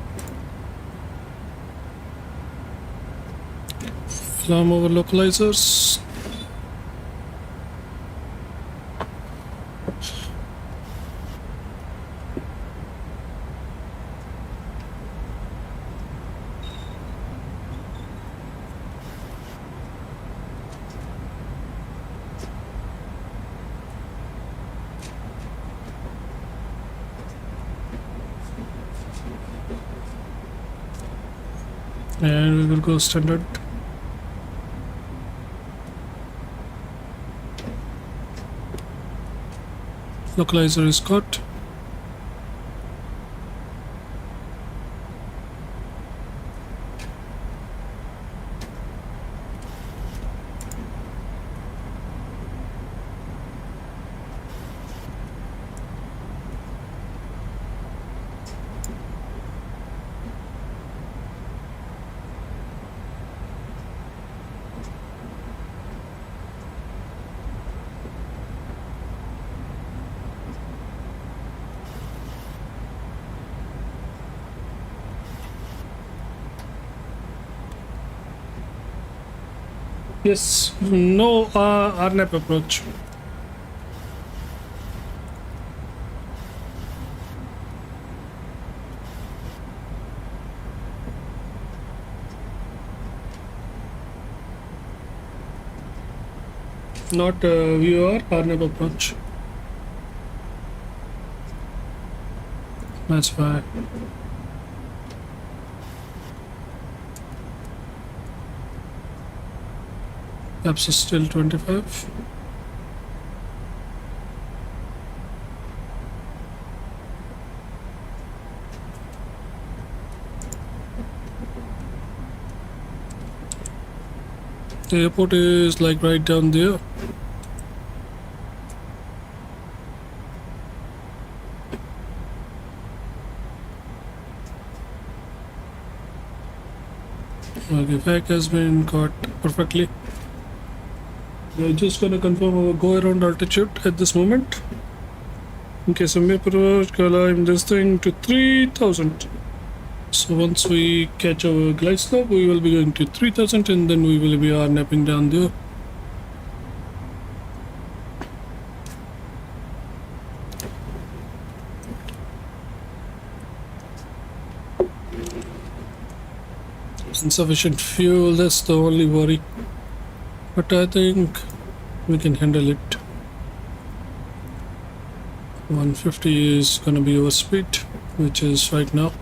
alarm over localizers. And we will go standard. Localizer is got. Yes, no RNAP approach. Not VOR, RNAP approach. That's why. Apps is still 25. The airport is like right down there. Okay, pack has been caught perfectly. We're just gonna confirm our go around altitude at this moment. Okay, so may climb this thing to 3000. So once we catch our glide slope, we will be going to 3000 and then we will be napping down there. Insufficient fuel, that's the only worry. But I think we can handle it. 150 is gonna be our speed, which is right now.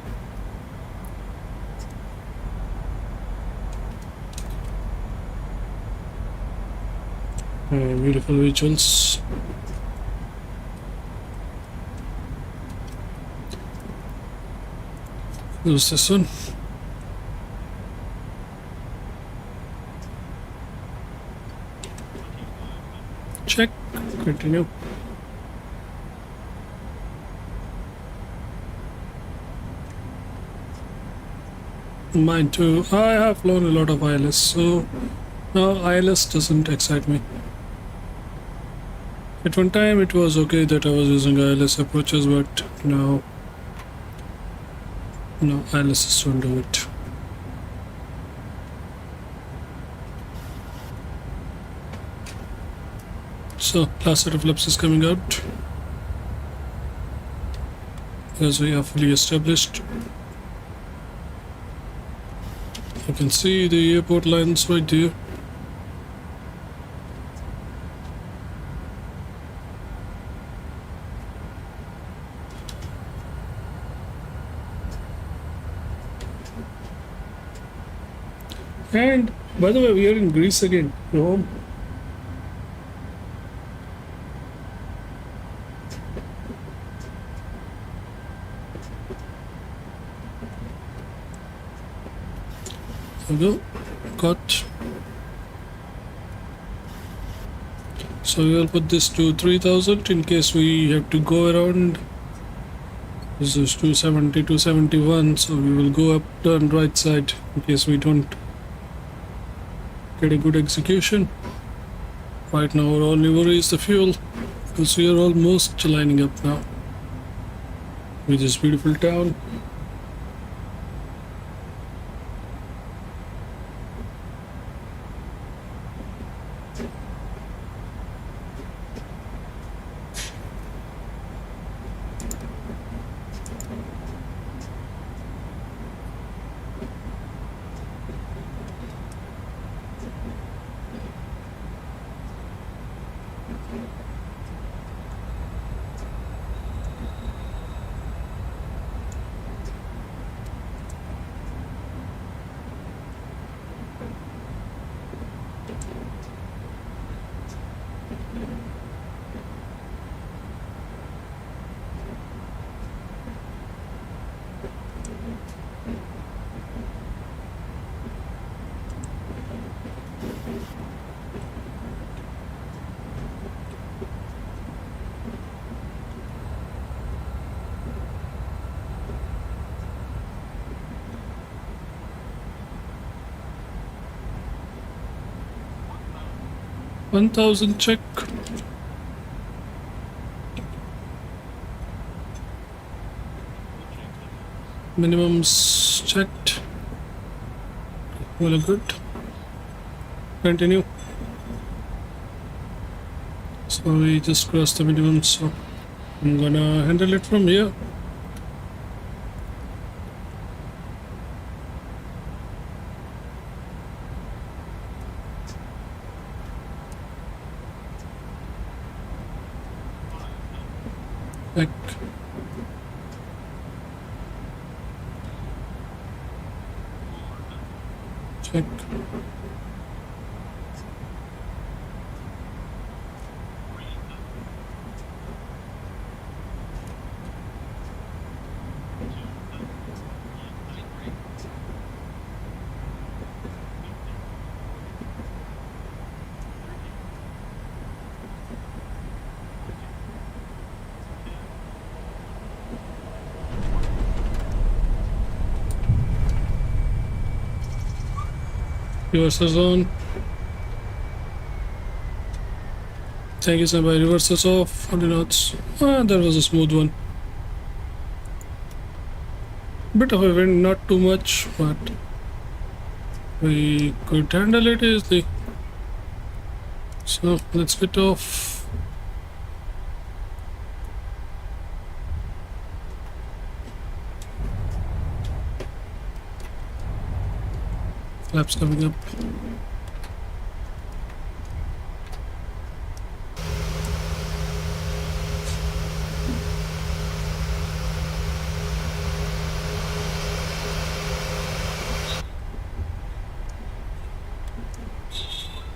Beautiful visuals. There's this one. Check. Continue. Mine too. I have flown a lot of ILS, so no, ILS doesn't excite me. At one time it was okay that I was using ILS approaches, but no, ILS don't do it. So last set of flips is coming out. as we are fully established. You can see the airport lines right there. And by the way, we are in Greece again. Rome. There we go. Got. So we will put this to 3000 in case we have to go around. This is 270, 271, so we will go up turn right side in case we don't get a good execution. Right now our only worry is the fuel, because we are almost lining up now with this beautiful town. $1,000 check. Minimums checked. Well, good. Continue. So we just crossed the minimum, so I'm gonna handle it from here. Check. Check. Reversers on. Thank you, somebody. Reversers off. 40 knots. Ah, that was a smooth one. Bit of a wind, not too much, but we could handle it easily. So let's get off. Flaps coming up.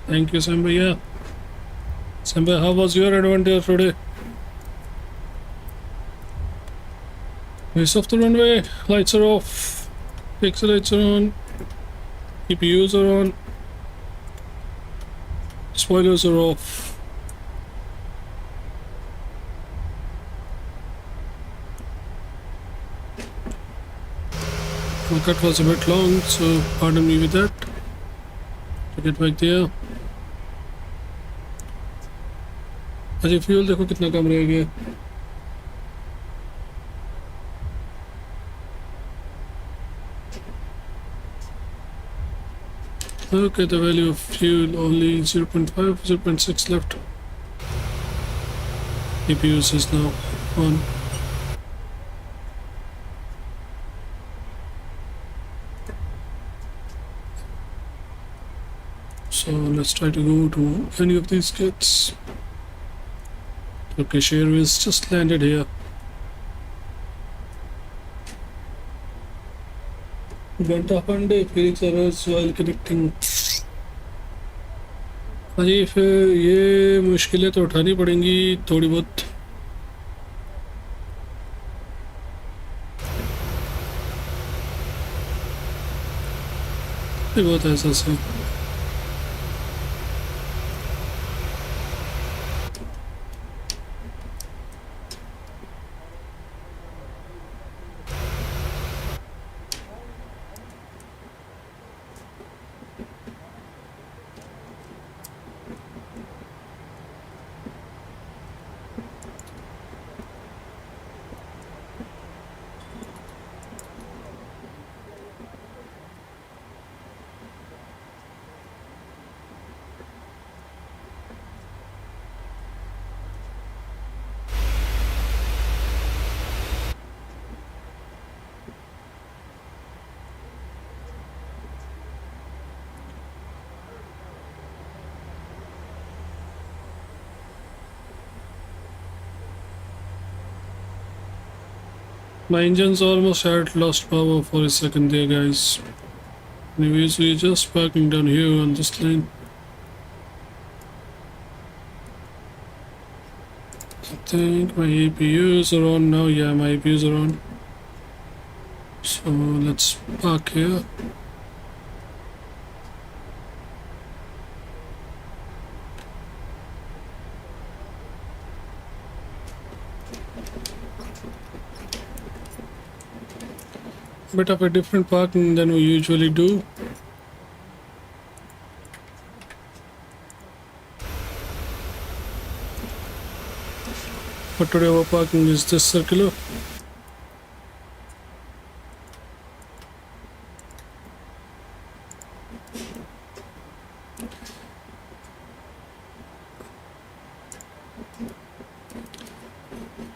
Thank you, Samba. Yeah. Samba, how was your adventure today? Race off the runway. Lights are off. Pixel lights are on. EPUs are on. Spoilers are off. My cut was a bit long, so pardon me with that. To get back there. अच्छा fuel देखो कितना कम रह गया. Okay, the value of fuel only 0.5, 0.6 left. EPUs is now on. So let's try to go to any of these gates. Turkish Airways just landed here. घंटा फंडे Phoenix errors while connecting. अजी फिर ये मुश्किलें तो उठानी पड़ेंगी थोड़ी बहुत. ये बहुत ऐसा से. My engine's almost had lost power for a second there, guys. Anyways, we're just parking down here on this lane. I think my APUs are on now. Yeah, my APUs are on. So let's park here. Bit of a different parking than we usually do. But today our parking is this circular.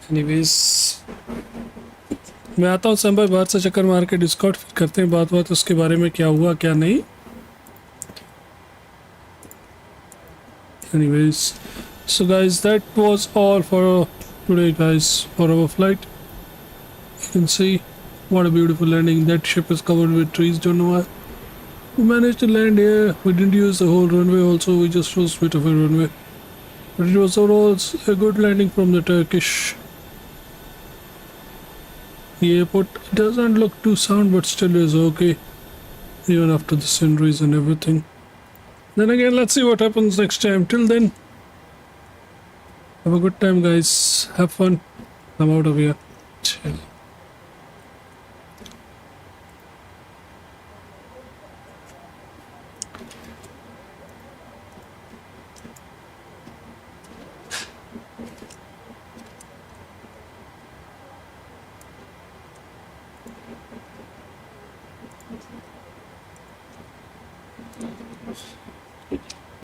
Anyways, मैं आता हूँ संभव बाहर से चक्कर मार के Discord करते हैं बात उसके बारे में क्या हुआ क्या नहीं. Anyways, so guys, that was all for today, guys, for our flight. You can see what a beautiful landing. That ship is covered with trees. Don't know why. We managed to land here. We didn't use the whole runway. Also, we just chose a bit of a runway, but it was overall a good landing from the Turkish. The airport doesn't look too sound, but still is okay, even after the sceneries and everything. Then again, let's see what happens next time. Till then, have a good time, guys. Have fun. I'm out of here. Chill.